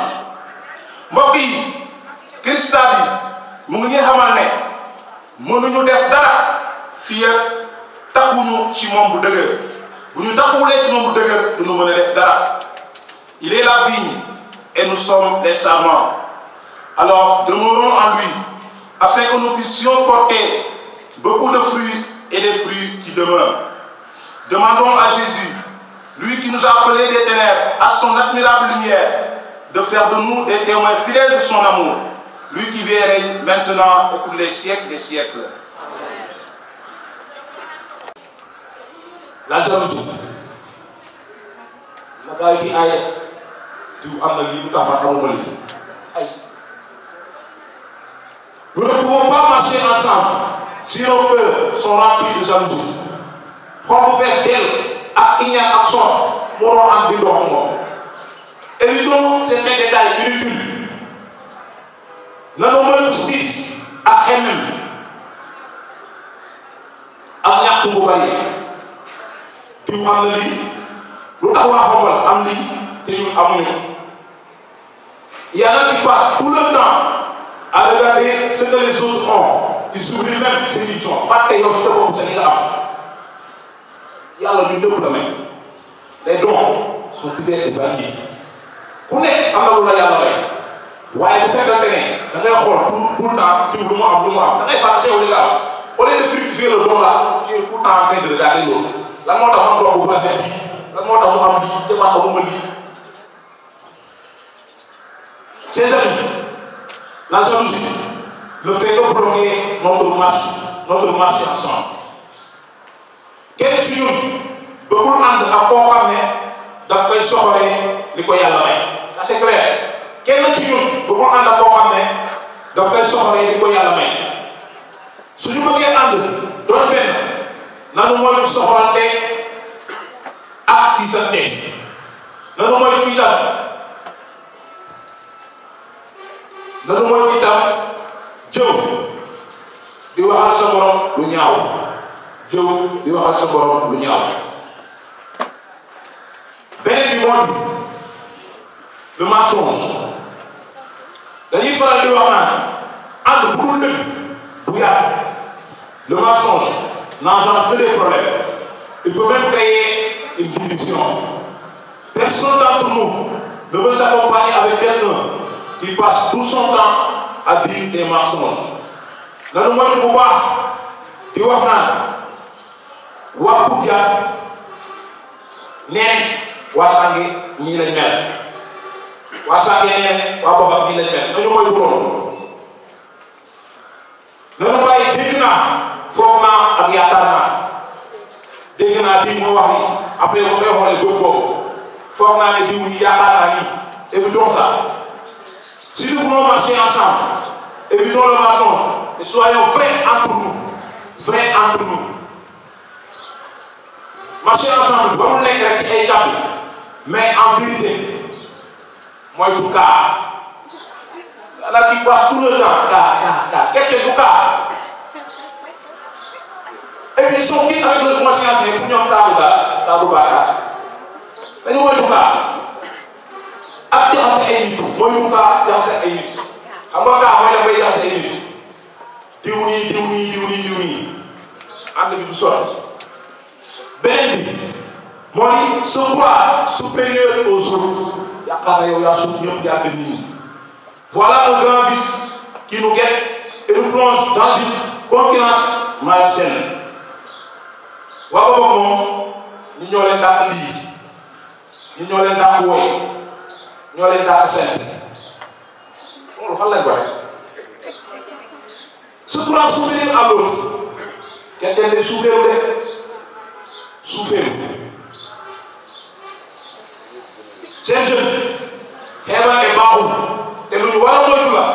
Mbokk yi Christa bi mu ngi ñuy xamal ne mënuñu def dara fii ak takkuñu ci moom bu dëgër. Bu ñu takkuwulee ci moom bu dëgër du ñu mën a def dara. Il est la vigne et nous sommes les sarments. Alors demeurons en lui afin que nous puissions porter beaucoup de fruits et des fruits qui demeurent. Demandons à Jésus, lui qui nous a appelés des ténèbres à son admirable lumière, de faire de nous des témoins fidèles de son amour, lui qui vit et règne maintenant et pour les siècles des siècles. La jalousie. La gars yi ay diw am na lii lu tax ma amuma lii ay. Nous ne pouvons pas marcher ensemble si nos cœurs sont remplis de jalousie. Xol bu fees dell ak iñaan ak soor moo am di dox moom. Évitons ces détails inutiles. Nanu moytu siis ak xemmem ak ñàkk bu bari. Diw am na lii lu tax waa Xombol am lii te ñun amuñu ko. Il y en a qui passent tout le temps à regarder ce que les autres ont. Ils oublient même ces visions. Fàtte yow ci bopp sa li nga am. Yàlla ñu ñëpp la may. Les dons sont divers et variés. Ku nekk am na lu la yàlla may. waaye bu fekkante ne da ngay xool tout le temps jiw lu mu am da ngay fàtte yow li nga am. Au lieu de fructifier le don là, tu es tout le temps en train de regarder l'autre. Lan moo tax man doog bu rafet bi lan moo tax mu am lii te man amuma lii. Chers amis, la jalousie ne fait que bloquer notre marche ensemble. Kenn ci ñun bëggul ànd ak koo xam ne daf koy soxoree li ko yàlla may. Ça c'est clair. Kenn ci ñun bëggul ànd ak koo xam ne daf koy soxoree li ko yàlla may. Suñu bëggee ànd doon benn nanu mooy soxorante ak siisante nanu mooy itam jëw di waxal sa borom lu ñaaw jëw di waxal sa borom lu ñaaw. Beneen bi moo di le mensonge. Dañuy faral di wax naan ànd bu dul dëgg bu yàgg. Le mensonge n'engendre que des problèmes. Il peut même créer une division. Personne d'entre nous ne veut s'accompagner avec quelqu'un qui passe tout son temps à dire des mensonges. Nanu moytu bu baax di wax naan waa Koudia neen waa Sange ñii lañ mel waa Sange neen waa Baba ñii lañ mel nañu moytu loolu. Nanu bàyyi dégg naa foog naa ak yaakaar naa dégg naa diw mu wax ni après ba koy xoolee góob boobu foog naa ne diw yi yaakaar naa ni évitons ça. Si nous voulons marcher ensemble, évitons le mensonge et soyons vrais entre nous. Vrais entre nous. Marcher ensemble, ba mu nekk rek ci ay table mais en vérité mooy tout cas. Là qui passe tout le temps cas quelque du cas. Et puis ils sont quittes avec leur conscience ne pour ñoom kaa du baax dañu mooy tout cas. Ak jaxase ay nit mooy lu kaa jaxase ay nit xam nga kaa mooy dafay jaxase ay nit diw nii ànd bi du sotti. Beneen bi mooy se croire supérieur aux autres yaakaar na yow yaa suuf ñëpp yaa gën nit ñi. Voilà un grand vice qui nous guette et nous plonge dans une concurrence malsaine. waa boobu moom ñu ñoo leen dàq lii ñu ñoo leen dàq wooy ñoo leen dàq sens loolu fan lañ ko def. se pourra souffrir à l'autre. Quelqu'un de souffrir ou de souffrir. Ces jeunes, xeebal et baaxul te lu ñu war a moytu la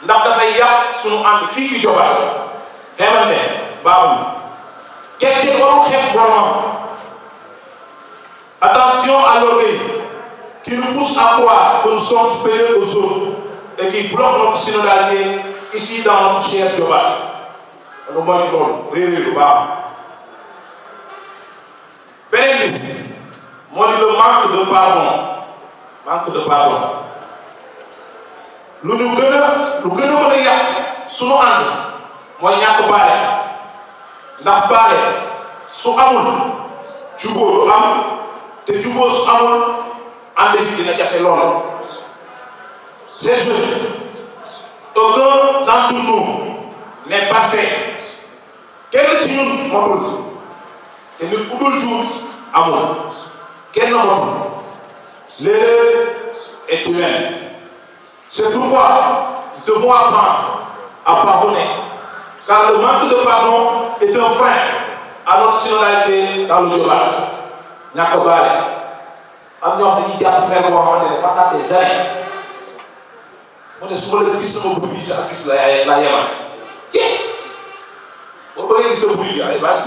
ndax dafay yàq sunu ànd fii ci Diobass xeebal ne baaxul kenn warul xeeb boromam. Attention à l'orgueil qui nous pousse à croire que nous sommes supérieurs aux autres et qui bloque notre synodalité ici dans notre cher Diobass. Nous moytu loolu réeréer lu baax. Beneen bi moo di le manque de pardon lu gën a mën a yàq sunu ànd mooy ñàkk baale ndax baale su amul jubóo du am te jubóo su amul ànd bi dina jafe lool. Ces jeunes, aucun d'entre nous n'est parfait kenn ci ñun motul te nit ku dul juum amul kenn motul. L'erreur est humaine. C'est pourquoi nous devons apprendre à pardonner, car le manque de pardon est un frein à notre synodalité dans le Diobass. ñàkk baale am ñoo xam dañuy jàpp mer boo xamante ne pendant des années mu ne su ma la gis sama buri bi sax gis la yemal boo bëggee gis sa buri bi ay bâche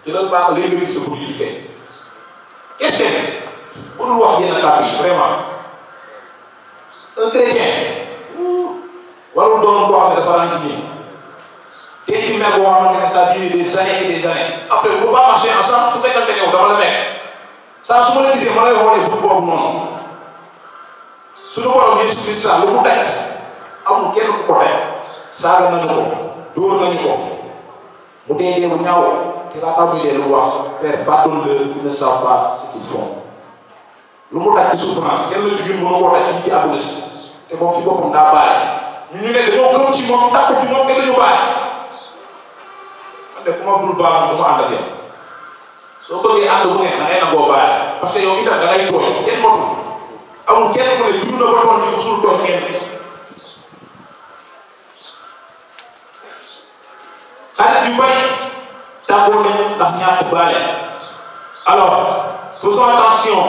jëlal baax léegi nga gis sa buri bi kay kenn mënul wax yenn kàddu yi vraiment un chrétien warul doon boo xam ne dafa ràññi nii te ci mer boo xamante ne ça dure des années et des années après bu baax marché ensemble su fekkante ne yow dama la nekk saa su ma la gisee ma lay xoolee bu boobu noonu suñu borom Yeesu Christ lu mu daj amul kenn ku ko daj saaga nañu ko dóor nañu ko mu dee bu ñaaw te laa muy dee lu wax Père pardonne-leur, ils ne savent pas ce qu'ils font. lu mu daj ci souffrance kenn la ci biir mënu koo daj fii ci àdduna si te moom ci boppam daa bàyyi ñu ne dañoo gëm ci moom takk ci moom te dañu bàyyi man de ku ma dul baax du ma ànd ak yow soo bëggee ànd bu ne da ngay nangoo bàyyi parce que yow itam da ngay tooy kenn motul amul kenn ku ne jur na ba toon ci musul tooy kenn xarit yu bari tàggoo nañu ndax ñàkk baale. Alors faisons attention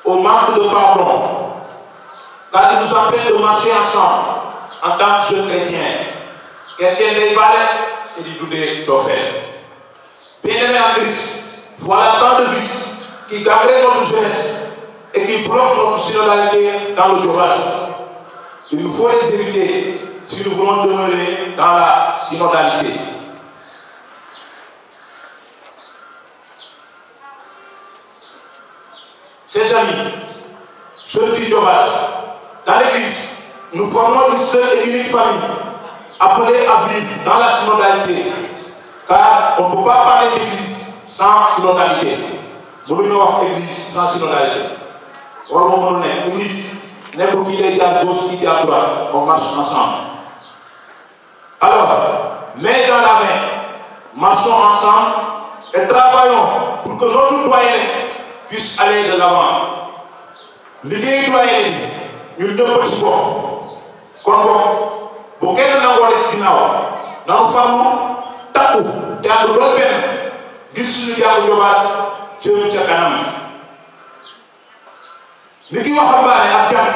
au manque de pardon, car il nous appelle de marcher ensemble en tant que jeunes chrétiens. Chrétiens des balais et du Doudé Tchofel. Bien-aimés en Christ, voilà tant de vices qui garderaient notre jeunesse et qui bloquent notre synodalité dans le Diobass. Il nous faut les éviter si nous voulons demeurer dans la synodalité. Chers amis, jeunes du Diobass, dans l'Église, nous formons une seule et unique famille, appelée à vivre dans la synodalité, car on ne peut pas parler d'Église sans synodalité. Nous ne pouvons pas Église sans synodalité. On est Église, n'importe qui est à gauche, qui est à droite, on marche ensemble. Alors, main dans la main, marchons ensemble et travaillons pour que notre doyen puisse aller de l'avant. L'idée doyen, nous ne pouvons pas. Comme pour qu'elle n'en voit les dans nos familles, tatou, théâtre de l'Europe, gis ñu jàpp Diobass jëm ca kanam. Li ki waxambaane ak jàpp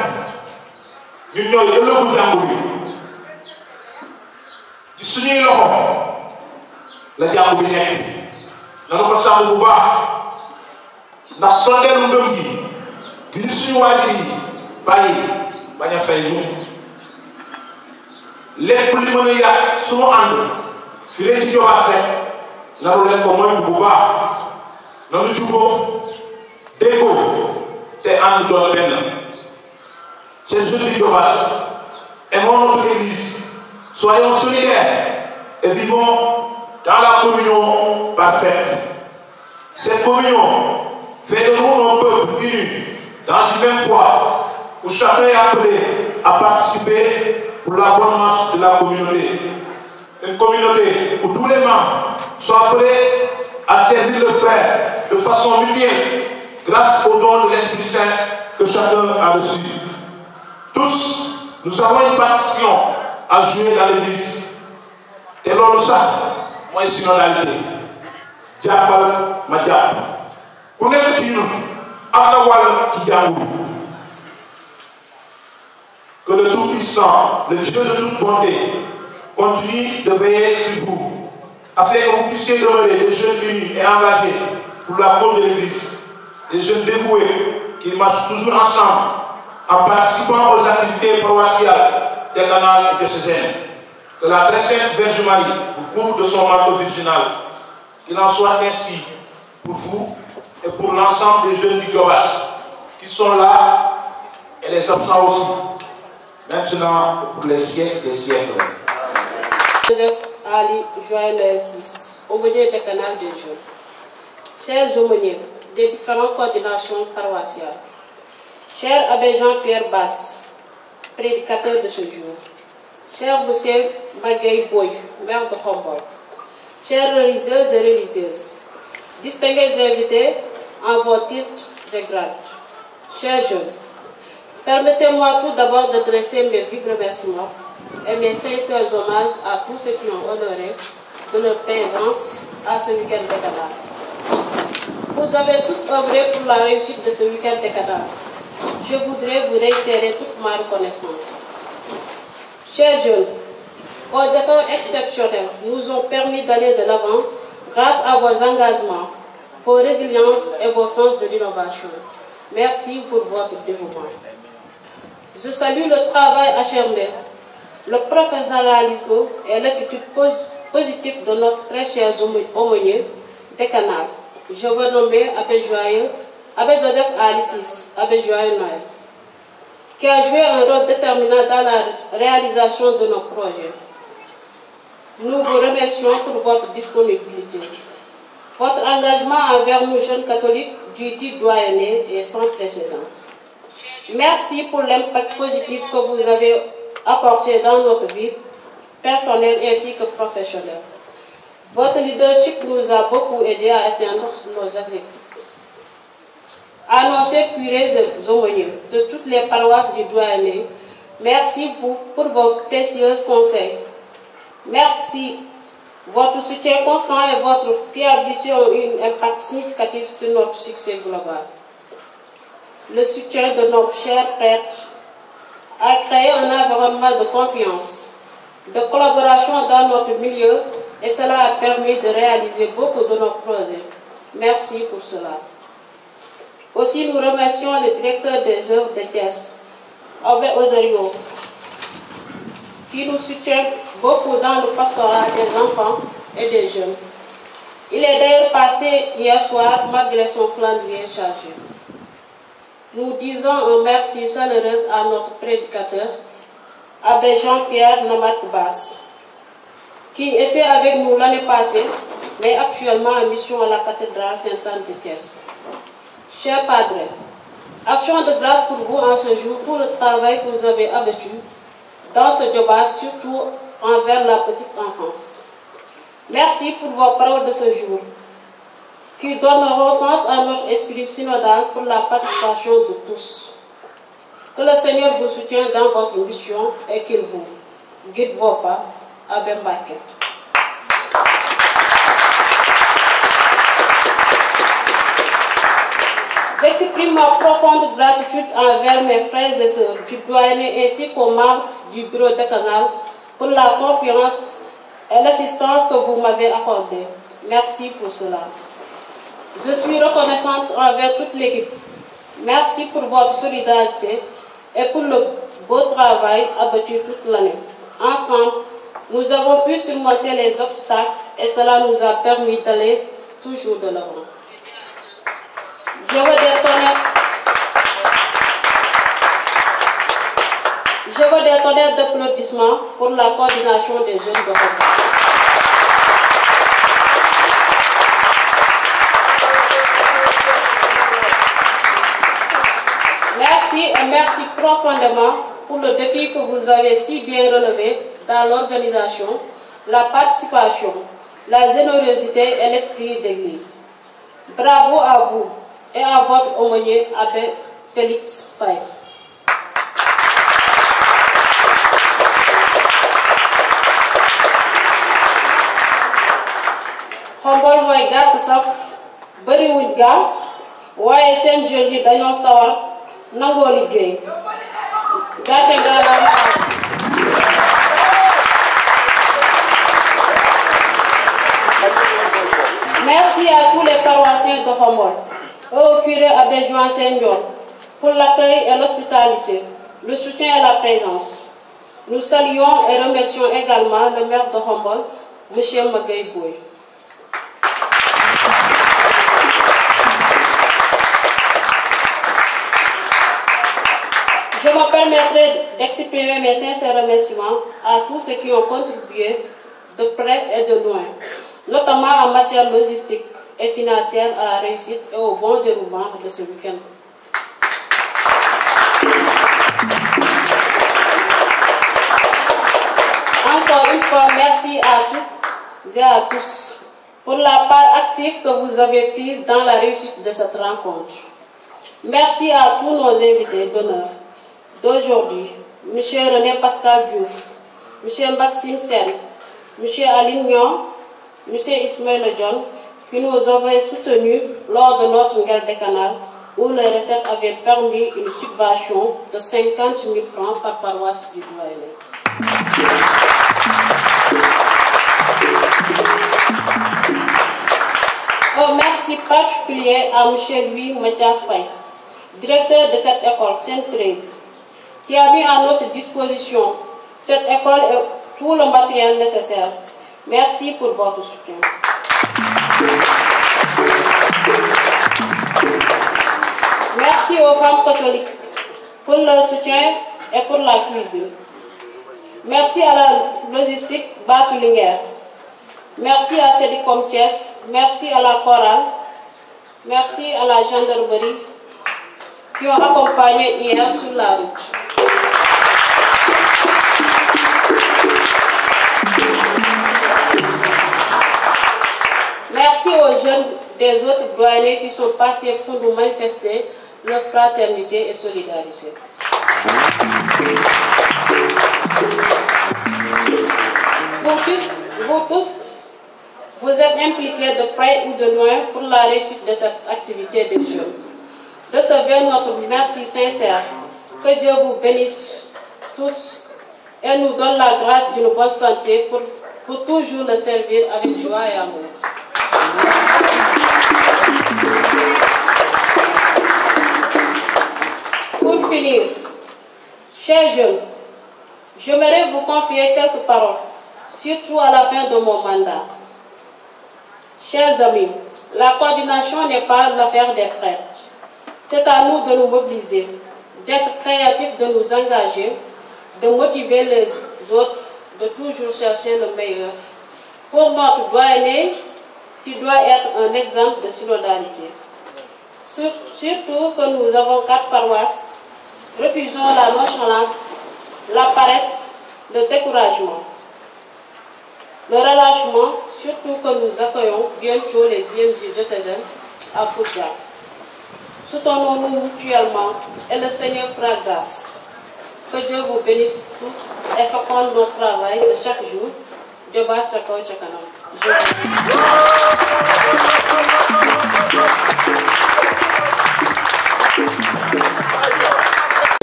ñun ñooy ëllëgu jàngu bi ci suñuy loxo la jàngu bi nekk nanu ko sàmm bu baax ndax sondeelu ngëm gi ñu suñu waajur yi bàyyi bañ a fay ñu lépp li mën a yàq suñu ànd fi leen ci Diobass rek nanu leen ko moytu bu baax nanu jubóo déggoo te ànd doon benn. Chers jeunes du Diobass, aimons notre Église, soyons solidaires et vivons dans la communion parfaite. Cette communion fait de nous un peuple uni dans une même foi où chacun est appelé à participer pour la bonne marche de la communauté. Une communauté où tous les membres soient appelés à servir le frère de façon mutuelle grâce au don de l'Esprit Saint que chacun a reçu. Tous, nous avons une partition à jouer dans l'église. Et l'autre ça, moi je suis synodalité. Diable, ma diable. Pour être une, que le Tout-Puissant, le Dieu de toute bonté, continue de veiller sur vous, afin que vous puissiez demeurer des jeunes unis et engagés pour la cause de l'Église, des jeunes dévoués qui marchent toujours ensemble en participant aux activités paroissiales des canals et diocésaines. Que la très sainte Vierge Marie vous couvre de son manteau virginal. Qu'il en soit ainsi pour vous et pour l'ensemble des jeunes du Jobas qui sont là et les absents aussi. Maintenant, pour les siècles des siècles. Joseph Ali Joël 6, aumônier des canals des jeunes. Chers aumôniers des différentes coordinations paroissiales, cher abbé Jean-Pierre Basse, prédicateur de ce jour, cher monsieur Magaï Boy, maire de Khombol, chers religieuses et religieuses, distingués invités en vos titres et grades, chers jeunes, permettez-moi tout d'abord d'adresser mes vifs remerciements et mes sincères hommages à tous ceux qui ont honoré de leur présence à ce week-end des canals. Vous avez tous œuvré pour la réussite de ce week-end des canals. Je voudrais vous réitérer toute ma reconnaissance. Chers jeunes, vos efforts exceptionnels nous ont permis d'aller de l'avant grâce à vos engagements, vos résiliences et vos sens de l'innovation. Merci pour votre dévouement. Je salue le travail acharné, le professionnalisme et l'attitude positive de notre très cher aumônier des canals. Je veux nommer Abbé Joseph Ali 6, Abbé Joyeux Noël, qui a joué un rôle déterminant dans la réalisation de nos projets. Nous vous remercions pour votre disponibilité. Votre engagement envers nous jeunes catholiques du dit doyenné est sans précédent. Merci pour l'impact positif que vous avez apporté dans notre vie personnelle ainsi que professionnelle. Votre leadership nous a beaucoup aidé à atteindre nos objectifs. À nos chers curés et aumôniers de toutes les paroisses du doyenné, merci pour vos précieux conseils. Merci. Votre soutien constant et votre fiabilité ont eu un impact significatif sur notre succès global. Le soutien de nos chers prêtres a créé un environnement de confiance, de collaboration dans notre milieu et cela a permis de réaliser beaucoup de nos projets. Merci pour cela. Aussi, nous remercions le directeur des œuvres de Thiès, Aubé Osario, qui nous soutient beaucoup dans le pastorat des enfants et des jeunes. Il est d'ailleurs passé hier soir malgré son calendrier chargé. Nous disons un merci chaleureux à notre prédicateur, Abbé Jean-Pierre Basse, qui était avec nous l'année passée, mais actuellement en mission à la cathédrale Sainte-Anne de Thiès. Chers padres, action de grâce pour vous en ce jour pour le travail que vous avez abattu dans ce job, surtout envers la petite enfance. Merci pour vos paroles de ce jour, qui donneront sens à notre esprit synodal pour la participation de tous. Que le Seigneur vous soutienne dans votre mission et qu'il vous guide vos pas. Abbé Mbacké. J'exprime ma profonde gratitude envers mes frères et sœurs du doyenné ainsi qu'aux membres du bureau de canal pour la confiance et l'assistance que vous m'avez accordée. Merci pour cela. Je suis reconnaissante envers toute l'équipe. Merci pour votre solidarité et pour le beau travail abattu toute l'année. Ensemble, nous avons pu surmonter les obstacles et cela nous a permis d'aller toujours de l'avant. Je veux des tonnerres d'applaudissements pour la coordination des jeunes de Khombol. Merci et merci profondément pour le défi que vous avez si bien relevé dans l'organisation, la participation, la générosité et l'esprit d'église. Bravo à vous et à votre aumônier, Abbé Félix Faye. xombol mooy gàtt saf bëriwuñ gaal waaye seen jeunes yi dañoo sawar nangoo liggéey gàcce ngaalaama. Merci à tous les paroissiens de Khombol et au curé Abbé Joan Senghor pour l'accueil et l'hospitalité, le soutien et la présence. Nous saluons et remercions également le maire de Khombol, M. Magaye Boye. Je me permettrai d'exprimer mes sincères remerciements à tous ceux qui ont contribué de près et de loin, notamment en matière logistique et financière à la réussite et au bon déroulement de ce week-end. Encore une fois, merci à toutes et à tous pour la part active que vous avez prise dans la réussite de cette rencontre. Merci à tous nos invités d'honneur d'aujourd'hui, M. René Pascal Diouf, M. Maxime Sen, M. Aline Nyon, M. Ismaël John, qui nous avaient soutenus lors de notre guerre des canals, où les recettes avaient permis une subvention de 50 000 francs par paroisse du doyen. Un merci particulier à M. Louis Mathias Faye, directeur de cette école Sainte-Thérèse, qui a mis à notre disposition cette école et tout le matériel nécessaire. Merci pour votre soutien. Merci aux femmes catholiques pour leur soutien et pour la cuisine. Merci à la logistique Batulinger. Merci à Cédicom Thiès. Merci à la chorale. Merci à la gendarmerie qui ont accompagné hier sur la route. Merci aux jeunes des autres doyens qui sont passés pour nous manifester leur fraternité et solidarité. Vous tous, vous êtes impliqués de près ou de loin pour la réussite de cette activité des jeunes. Recevez notre merci sincère. Que Dieu vous bénisse tous et nous donne la grâce d'une bonne santé pour toujours le servir avec joie et amour. Pour finir, chers jeunes, j'aimerais vous confier quelques paroles, surtout à la fin de mon mandat. Chers amis, la coordination n'est pas l'affaire des prêtres. C'est à nous de nous mobiliser, d'être créatifs, de nous engager, de motiver les autres, de toujours chercher le meilleur. Pour notre doyenné, qui doit être un exemple de synodalité. Surtout que nous avons 4 paroisses, refusons la nonchalance, la paresse, le découragement, le relâchement, surtout que nous accueillons bientôt les IMJ de Césaire à Poudja. Soutenons-nous mutuellement et le Seigneur fera grâce. Que Dieu vous bénisse tous et féconde notre travail de chaque jour. Dieu basse la cause chaque année.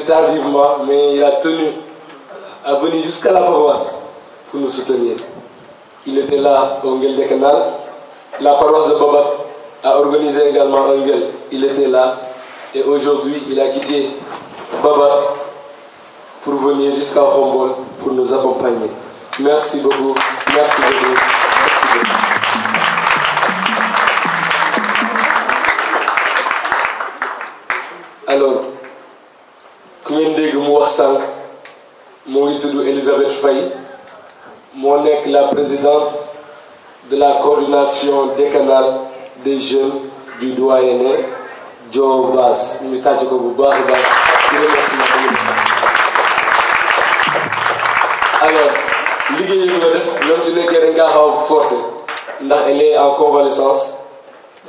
Tardivement, mais il a tenu à venir jusqu'à la paroisse pour nous soutenir. Il était là au Nguel des Canals. La paroisse de Babak a organisé également un Nguel. Il était là et aujourd'hui il a quitté Babak pour venir jusqu'à Khombol pour nous accompagner. Merci beaucoup. Merci beaucoup. Merci beaucoup. Alors, comme je l'ai dit, je suis Elisabeth Faye, je suis la présidente de la coordination des canals des jeunes du doyenné Joe Bass. Je remercie alors, même si elle est forcée, elle est en convalescence,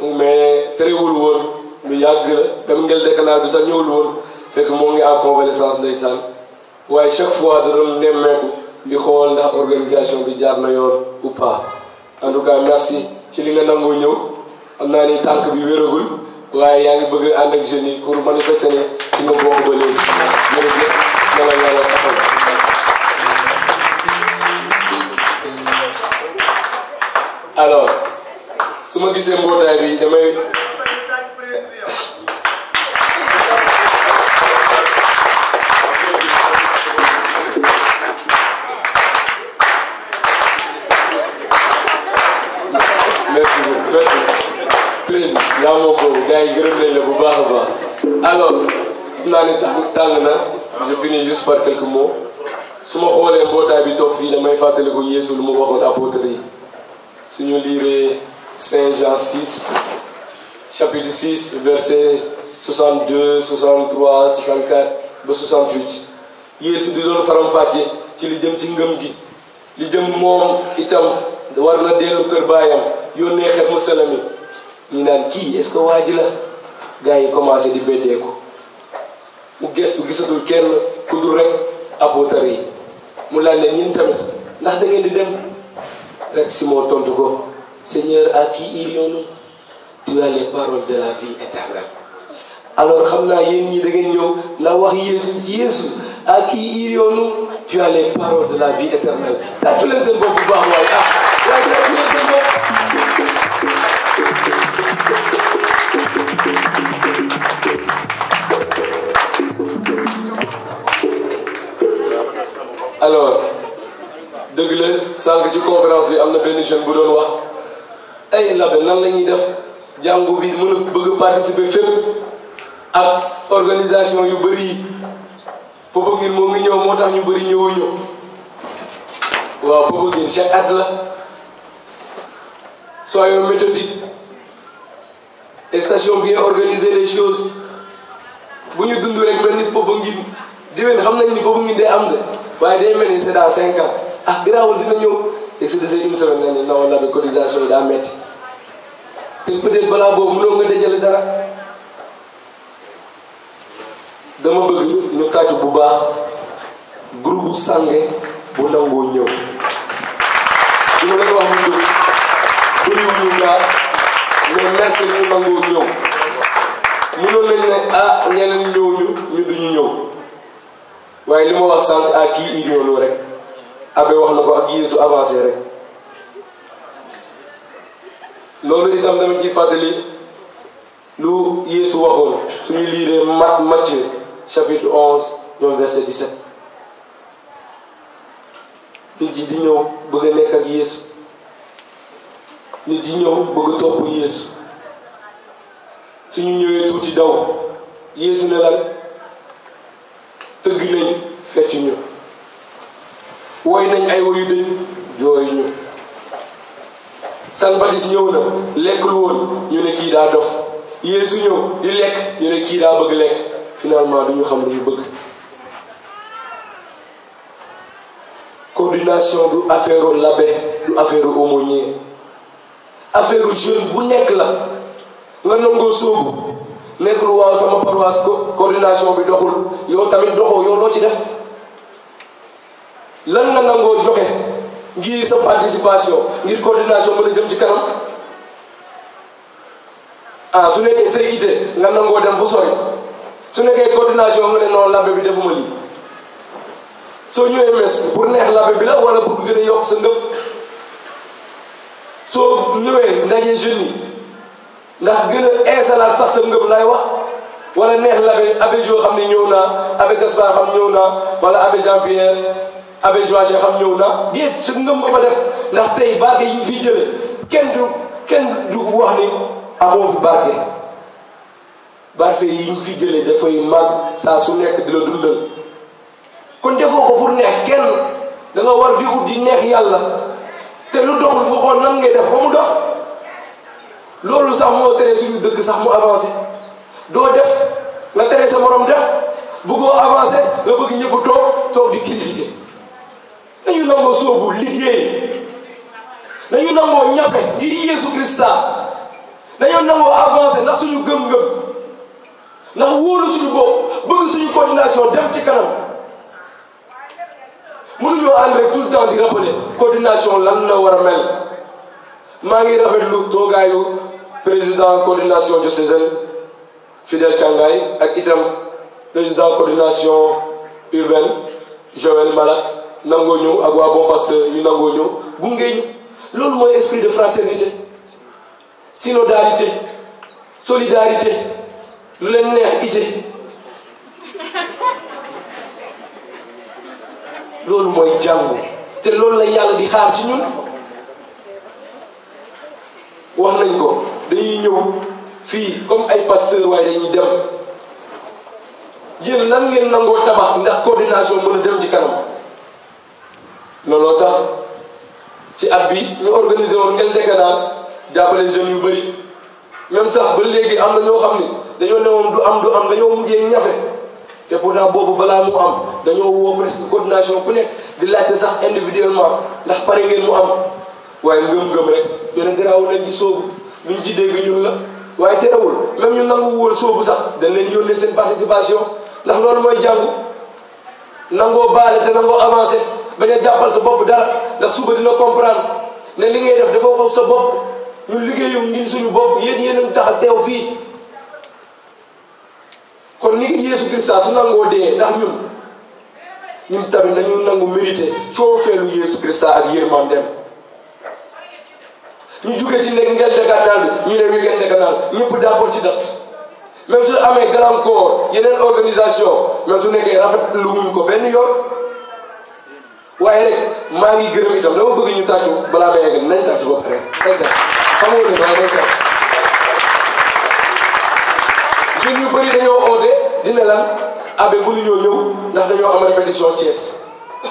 mais très woul mais il y a des canaux qui sont fait que mon en convalescence ndeysaan waaye chaque fois da doon nemmeeku di xool ndax organisation bi jaar na yoon ou pas. En tout cas merci ci li nga nangoo ñëw xam naa ni tànk bi wéragul waaye yaa ngi bëgg ànd ak jeunes yi pour manifester ne ci nga bokk ba léegi jërëjëf na la yàlla taxaw. alors su ma gisee mbootaay bi damay président yaa moom boobu gars yi gërëm nañ la bu baax a baax alors xam naa ne tàng na je finis juste par quelques mots su ma xoolee mbootaay bi toog fii damay fàttali ko Yeesu lu mu waxoon apôtre yi suñu liiree Saint Jean 6 chapitre 6 verset 62 63 64 ba 68 Yeesu di doon faram-fàcce ci li jëm ci ngëm gi li jëm moom itam war na dellu kër baayam yónnee xel mu selami ñi naan kii est-ce que waa ji la gars yi commencé di beddeeku mu gestu gisatul kenn ku dul rek apôtre yi mu laaj leen ñun tamit ndax da ngeen di dem rek Simon tontu ko Seigneur, à qui irions-nous? Tu as les paroles de la vie éternelle. Alors xam naa yéen ñi da ngeen ñëw na wax Yeesu à qui irions-nous? Tu as les paroles de la vie éternelle. tàccu leen seen bopp bu baax waaye waaye tàccu leen seen bopp. alors dëgg la sànq ci conférence bi am na benn jeune bu doon wax ay labe nan la ñuy def jàngu bi mën a bëgg a participer fépp ak organisation yu bëri yi Popenguine moo ngi ñëw moo tax ñu bëri ñëwuñu waaw Popenguine chaque at la soyons méthodiques et sachons bien organiser les choses bu ñu dund rek mel ni Popenguine diwén xam nañ ni Popenguine day am de waaye day mel ni c'est dans 5 ans ah garaawul dina ñëw et su desee une semaine nga ni non la cotisation yi daa metti te peut-être balaa boobu mënoo nga dajale dara dama bëgg ñu tàcc bu baax groupe sange bu nangoo ñëw dina leen wax ñu bëriwuñu ngaa mais merci ñu nangoo ñëw mënoon nañ ne ah ñeneen ñëwuñu ñu duñu ñëw waaye li ma wax sànq à qui irions-nous rek abe wax na ko ak Yeesu avancé rek loolu itam dama ci fàttali lu Yeesu waxoon suñu liiree Matthieu chapitre 11 ñoom verset 17 nit yi di ñëw bëgg a nekk ak Yeesu nit yi ñëw bëgg a topp Yeesu suñu ñëwee tuuti daw Yeesu ne lan tëgg nañ fecc ñu woy nañ ay woyu dañ jooy ñu San Baptiste ñëw na lekkul woon ñu ne kii daa dof Yeesu ñëw di lekk ñu ne kii daa bëgg lekk finalement du ñu xam lu ñu bëgg. Coordination du affaire l'abbé du affaire aumônier affaire jeune bu nekk la nga nangoo sóobu nekkul waaw sama paroisse coordination bi doxul yow tamit doxoo yow loo ci def lan nga nangoo joxe ngir sa participation ngir coordination mën a jëm ci kanam ah su nekkee say ité nga nangoo dem fu sori su nekkee coordination nga ne non l'abbé bi defuma lii soo ñëwee mes pour neex l'abbé bi la wala pour gën a yokk sa ngëm soo ñëwee ndaje jeunes yi ndax gën a installal sax sa ngëm lay wax wala neex l'abbé abbé Jo xam ne ñëw naa abbé Gaspard xam ñëw naa wala abbé Jean-Pierre abbé Joachim xam ñëw naa déet sa ngëm nga fa def ndax tey barke yi ñu fiy jëlee kenn du wax ni amoo fi barke yi ñu fiy jëlee dafay màgg saa su nekk di la dundal kon defoo ko pour neex kenn da nga war di ut di neex yàlla te lu doxul nga xool nan ngay def ba mu dox loolu sax moo tere suñu dëkk sax mu avancé doo def nga tere sa morom def bëggoo avancé nga bëgg ñëpp toog di critiquer dañu nangoo soobu liggéey dañu nangoo ñafe ngir Yeesu Krista dañoo nangoo avancé ndax suñu gëm-gëm ndax wóolu suñu bopp bëgg suñu coordination dem ci kanam mënuñoo ànd rek tout le temps di rappeler coordination lan la war a mel maa ngi rafetlu toogaayu président coordination diocésaine Fidèle Thiangaye ak itam président coordination urbaine Joël Malak nangoo ñëw ak waa Bon Pasteur yu nangoo ñëw gunge ñu loolu mooy esprit de fraternité synodalité solidarité lu leen neex ite loolu mooy jàngu te loolu la yàlla di xaar ci ñun wax nañ ko dañuy ñëw fii comme ay pasteur waaye dañuy dem yéen lan ngeen nangoo tabax ndax coordination mën a dem ci kanam looloo tax ci at bi ñu organisé woon ngeen dekanaan jàppale jeunes yu bëri même sax ba léegi am na ñoo xam ni dañoo ne moom du am dañoo mujjee ñafe te pourtant boobu balaa mu am dañoo woo presque coordination ku nekk di laajte sax individuellement ndax pare ngeen mu am waaye ngëm-ngëm rek ñu ne garaaw nañ ci soobu luñ ci dégg ñun la waaye terewul même ñu nangu wóol soobu sax dañ leen yónnee seen participation ndax loolu mooy jàngu nangoo baale te nangoo avancé bañ a jàppal sa bopp dara ndax suba dina comprendre ne li ngay def dafa ko sa bopp ñun liggéeyu ngir suñu bopp yéen a tax a teew fii kon ni Yeesu Krista su nangoo dee ndax ñun tamit nañu nangu mérité coofeelu Yeesu Krista ak yërmandeem ñu jugee ci nekk ngel décanal bi ñu ne weekend décanal ñëpp d'accord ci date même su amee grand corps yeneen organisation même su nekkee rafetlu wuñ ko benn yoon waaye rek maa ngi gërëm itam dama bëgg ñu tàccu balaa may egg nañ tàccu ba pare nañ tàccu xam nga ne waaye nañ tàccu jeunes yu bëri dañoo oote dina lan abe mënuñoo ñëw ndax dañoo am répétition Thiès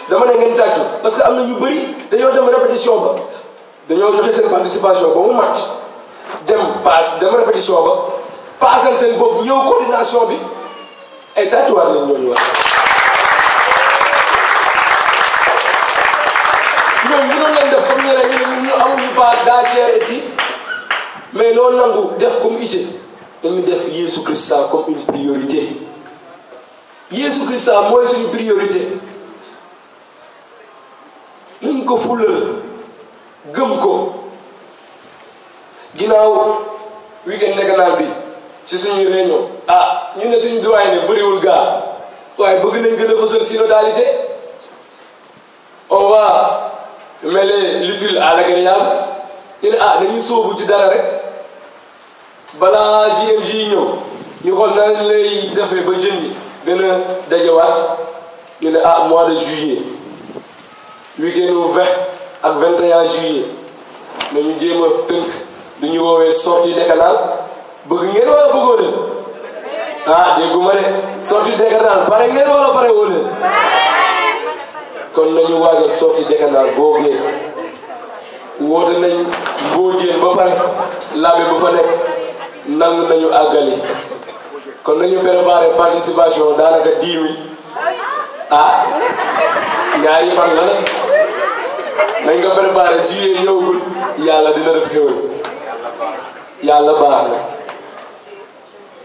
dama ne ngeen tàccu parce que am na ñu bëri dañoo dem répétition ba dañoo joxe seen participation ba mu mat dem répétition ba paasal seen bopp ñëw coordination bi ay tàccuwaat lañ ñooñu wax ñoom mënoon leen def comme ñeneen ñu amuñu pas d'achère et puis mais loolu nangu def comme ité dañu def Yeesu Krista comme une priorité Yeesu Krista mooy suñu priorité nañ ko fulal gëm ko ginnaaw weekend décanal bi ci suñuy réunion ñu ne suñu doyen ne bëriwul gaa waaye bëgg nañ gën a fësal synodalité on va mêler l'utile à l'agréable ñu ne dañuy sóobu ci dara rek balaa JMJ ñëw ñu xool nan lay defee ba jeunes yi gën a dajewaat ñu ne mois de juillet weekendu 20 ak 21 juillet nañu jéem a tënk du ñu woowee sortie décanal bëgg ngeen wala bëggoo leen dégguma ne sortie décanal pare ngeen wala pare woo leen kon nañu waajal sortie décanal boogee woote nañ Mbodiène ba pare labe bu fa nekk nangu nañu àggali kon nañu préparer participation daanaka 10 000 ñaari fan la nag nañ ko préparer juillet ñëwagul yàlla dina def xéwal yàlla baax na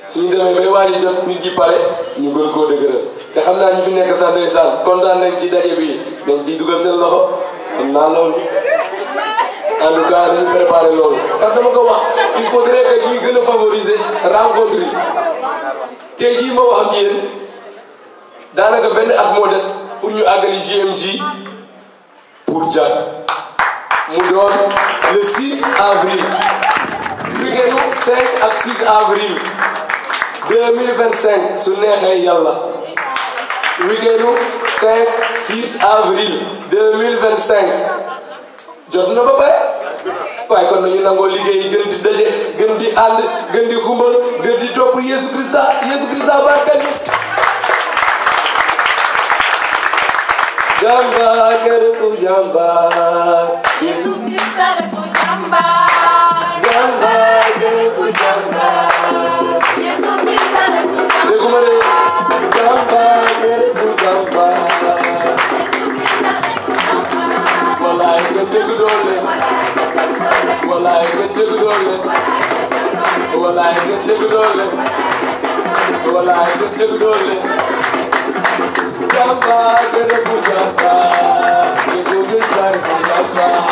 suñu demee bay waaj a jot nit ji pare ñu gën koo dëgëral te xam naa ñu fi nekk sax ndeysaan kontaan nañ ci daje bi dañ ciy dugal seen loxo xam naa loolu en tout cas dañu préparé loolu ndax dama ko wax il faudrait que ñuy gën a favoriser rencontre yi tey jii ma wax ak yéen daanaka benn at moo des pour ñu àggali JMJ pour Diack mu doon le 6 avril weekendu 5 ak 6 avril 2025 su neexee yàlla weekendu 5 6 avril 2025 jot na ba pare waaye kon nañu nangoo liggéey gën di daje gën di ànd gën di xumbal gën di topp Yeesu Krista barkal ñu jàmbaar gërëmu jàmbaar Yeesu Krista dafa jàmbaar gërëmu jàmbaar Yeesu Krista dafa jàmbaar dégguma ne jàmbaar gërëmu jàmbaar walaay nga dégg doole walaay nga dégg doole walaay nga dégg doole walaay nga dégg doole jàmbaar gërëmu jàmbaar Yeesu Krista dafa jàmbaar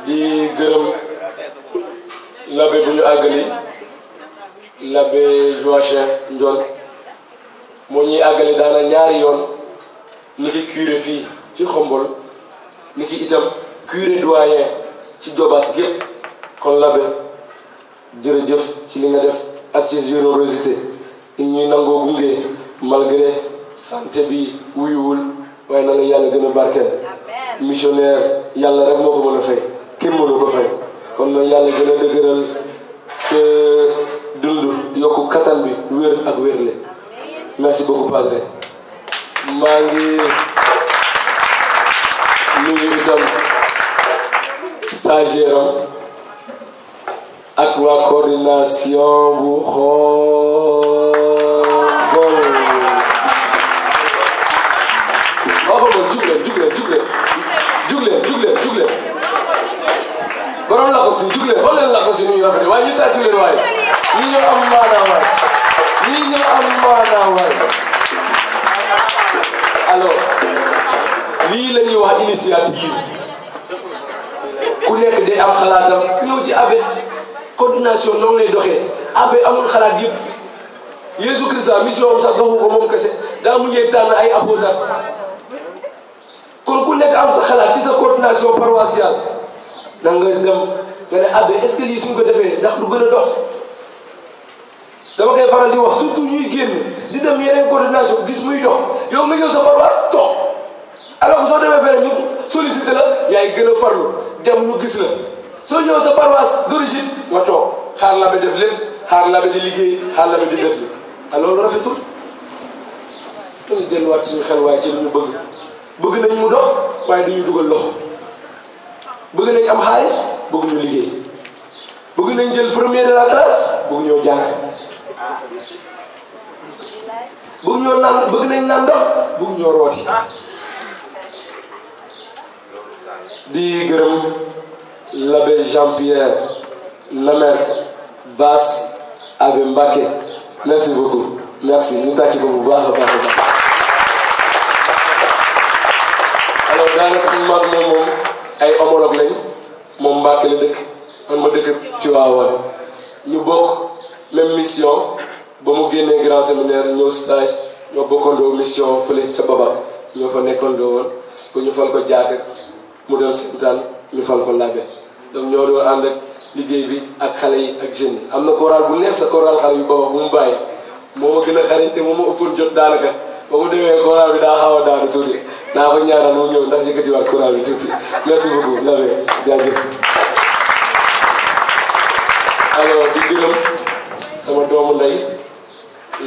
di gërëm l'abbé bu ñu àggali l'abbé Joachim Ndiol moo ñuy àggali daana ñaari yoon ni ki curé fii ci Xombol ni ki itam curé doyen ci Jobaas gépp kon l'abbé jërëjëf ci li nga def ak ci générosité i ñuy nangoo gunge malgré santé bi wuyuwul waaye na la yàlla gën a barkeel missionnaire yàlla rek moo ko mën a fay kenn mënu ko fay kon na yàlla gën a dëgëral sa dund yokku kattan bi wér ak wérle merci beaucoup padre maa ngi nuyu itam stagiaire am ak waa coordination bu Xombol jugleen borom la ko si jugleen xool leen la ko si nuyu rafet waaye ñu tàccu leen waaye ñii ñoo am maanaam waay alors lii la ñuy wax initiative ku nekk day am xalaatam ñëw ci abbé coordination noonu lay doxee abbé amul xalaat yëpp Yeesu Christa mission am sax doxu ko moom kese daa mujjee tànn ay apôtres kon ku nekk am sa xalaat ci sa coordination paroissiale da nga dem nga ne abbé est-ce que lii suñ ko defee ndax du gën a dox dama koy faral di wax surtout ñuy génn di dem yeneen coordination gis muy dox yow nga ñëw sa paroisse toog alors que soo demee feneen ñu sollicité la yaay gën a farlu dem ñu gis la soo ñëw sa paroisse d'origine nga toog xaar l'abbé def lépp xaar l'abbé di liggéey xaar l'abbé di def li alors loolu rafetul dañu delluwaat suñu xel waaye ci li ñu bëgg nañ mu dox waaye duñu dugal loxo bëgg nañ am xaalis bëgg ñu liggéey bëgg nañ jël premier de la classe bëgg ñoo jàng bëgg ñoo naan bëgg nañ naan ndox bëgg ñoo rooti di gërëm l'abbé Jean-Pierre Lamerck Bass Abbé Mbacké merci beaucoup merci ñu tàcc ko bu baax a baax a baax alors daanaka moom ay homologue lañ moom Mbacké la dëkk man ma dëkk Tivaouane ñu bokk même mission ba mu génnee grand séminaire ñëw stage ñoo bokkandoo mission fële ca Babac ñoo fa nekkandoo woon ba ñu fal ko jàkk mu dem Sénégal ñu fal ko l'abbé donc ñoo doon ànd ak liggéey bi ak xale yi ak jeunes yi am na chorale bu neex sa chorale xale yu Babac bu mu bàyyi moo ma gën a xariñ te moo ma ëppoon jot daanaka ba mu demee chorale bi daa xaw a daanu tuuti naa ko ñaanal mu ñëw ndax yëkkatiwaat chorale bi tuuti merci beaucoup l'abbé jaajëf alors di gërëm sama doomu ndey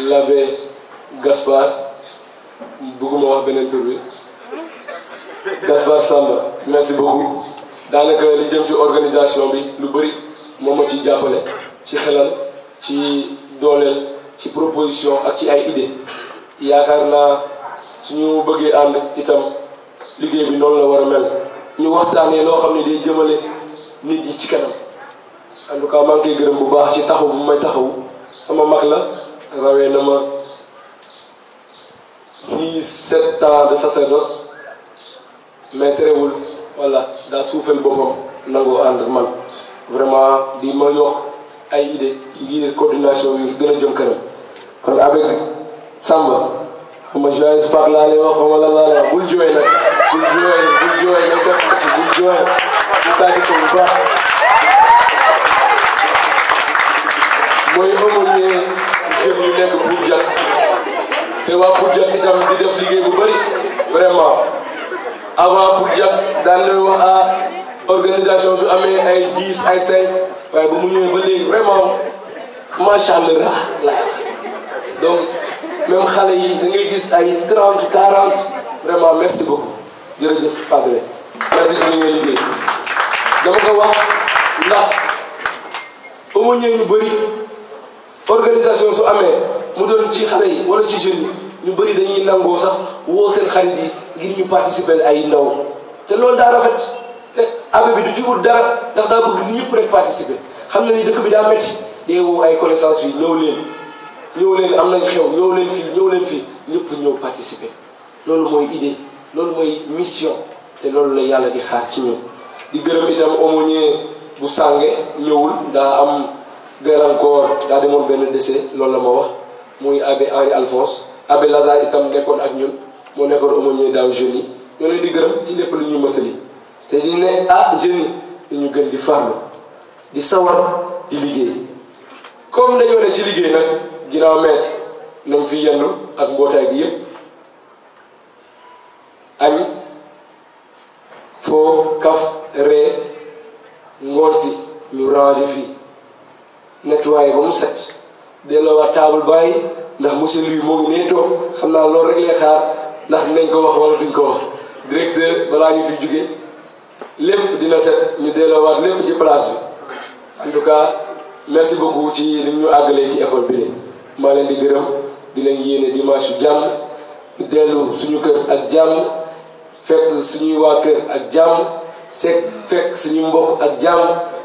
l'abbé Gaspard bëgguma wax beneen tur bi Gaspard Samba merci beaucoup daanaka li jëm ci organisation bi lu bëri moom ma ciy jàppale ci xelal ci dooleel ci proposition ak ci ay idée yaakaar naa suñu bëggee ànd itam liggéey bi noonu la war a mel ñu waxtaanee loo xam ne day jëmale nit yi ci kanam en tout cas maa ngi koy gërëm bu baax ci taxaw bu may taxaw sama mag la rawee na ma 6-7 ans de sacerdoce mais terewul voilà daa suufel boppam nangoo ànd ak man vraiment di ma yokk ay idée ngir coordination bi gën a jëm kanam kon avec Samba xam nga joyeuse Pâques laa lay wax xam nga lan laa lay wax bul jooy nag bul jooy nañ ko tàcc bul jooy ñu tàcc ko bu baax mooy aumônier jeunes yu nekk Poudjak te waa Poudjak itam di def liggéey bu bëri vraiment avant Poudjak daan na wax organisation su amee ay 10 ay 5 waaye ba mu ñëwee ba léegi vraiment macha allah la donc même xale yi da ngay gis ay 30 40 vraiment merci beaucoup jërëjëf Padre merci ci li ngay liggéey dama ko wax ndax aumônier ñu bëri organisation su amee mu doon ci xale yi wala ci jeunes yi ñu bëri dañuy nangoo sax woo seen xarit yi ngir ñu participer ay ndaw te loolu daa rafet te abbé bi du ci wut dara ndax daa bëgg ñëpp rek participer xam na ni dëkk bi daa métti dee woo ay connaissance yi ñëw leen am nañ xew ñëw leen fii ñëpp ñëw participer loolu mooy idée loolu mooy mission te loolu la yàlla di xaar ci ñoom di gërëm itam aumônier bu Sànge ñëwul daa am gàllankoor daa demoon benn décès loolu la ma wax muy abbé Henri Alphonse abbé Lazare itam nekkoon ak ñun moo nekkoon aumônier daaw jeunes yi ñoo leen di gërëm ci lépp lu ñuy mëtali te di ne jeunes yi ñu gën di farlu di sawar di liggéey comme dañoo ne ci liggéey nag ginnaaw mees nañ fi yendu ak mbootaay gi yépp añ foo kaf ree ngoon si ñu ranger fii nettoyer ba mu set delloowaat table bàyyi ndax monsieur Louis moo ngi nee toog xam naa loolu rek lay xaar ndax dinañ ko wax wala duñ ko wax directeur balaa ñu fi jóge lépp dina set ñu delloowaat lépp ci place bi en tout cas merci beaucoup ci li ñu àggalee ci école bi maa leen di gërëm di leen yéene dimanche yu jàmm ñu dellu suñu kër ak jàmm fekk suñuy waa kër ak jàmm fekk suñu mbokk ak jàmm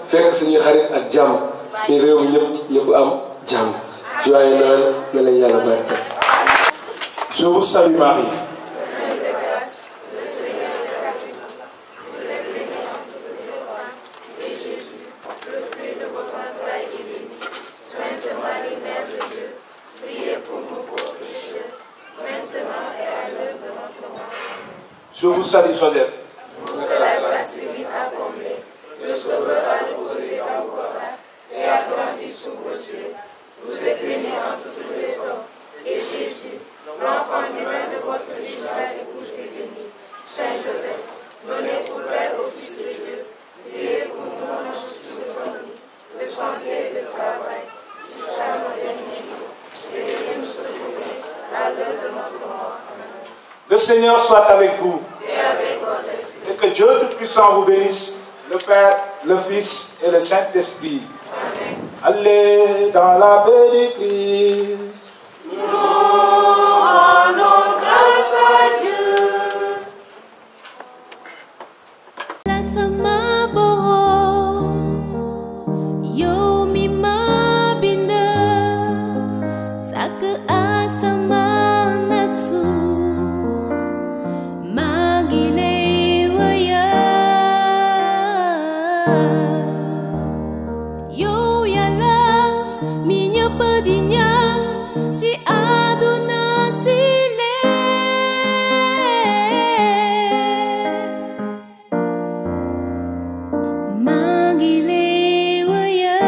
fekk suñuy xarit ak jàmm te réew mi ñëpp am jàmm joyeux Noël na leen yàlla barkeel. Je vous salue Marie. Je vous salue Joseph. Vous êtes bénie entre toutes les hommes, et Jésus, l'enfant divin de votre originale épouse est béni. Saint Joseph, donné pour Père au Fils de Dieu, priez pour nous dans la justice de famille, de santé et de travail, jusqu'à la modernité, et de nous secourir à l'heure de notre mort. Amen. Le Seigneur soit avec vous, et avec votre esprit, et que Dieu Tout-Puissant vous bénisse, le Père, le Fils et le Saint-Esprit. Amen. Allez dans la paix du Christ. Nous rendons grâce à Dieu. La sama borom yow mi ma bind sàkk asamaan ak suuf maa ngi lay wayal yow Yàlla mi ñëpp di ñaan ci àdduna si maa ngi lay wayal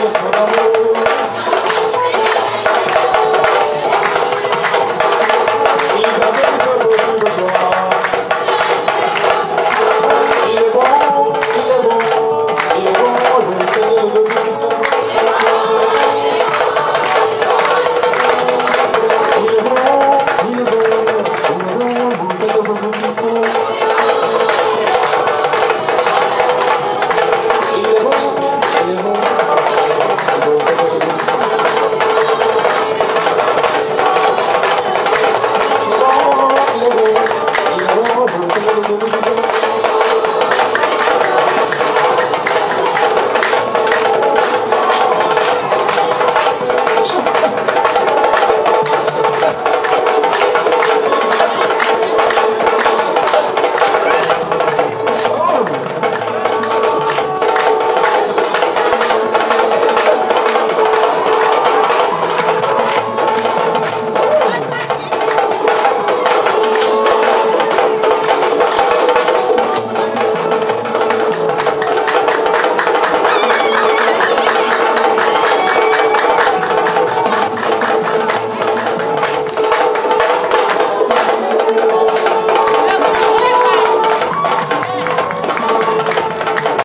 Son amour.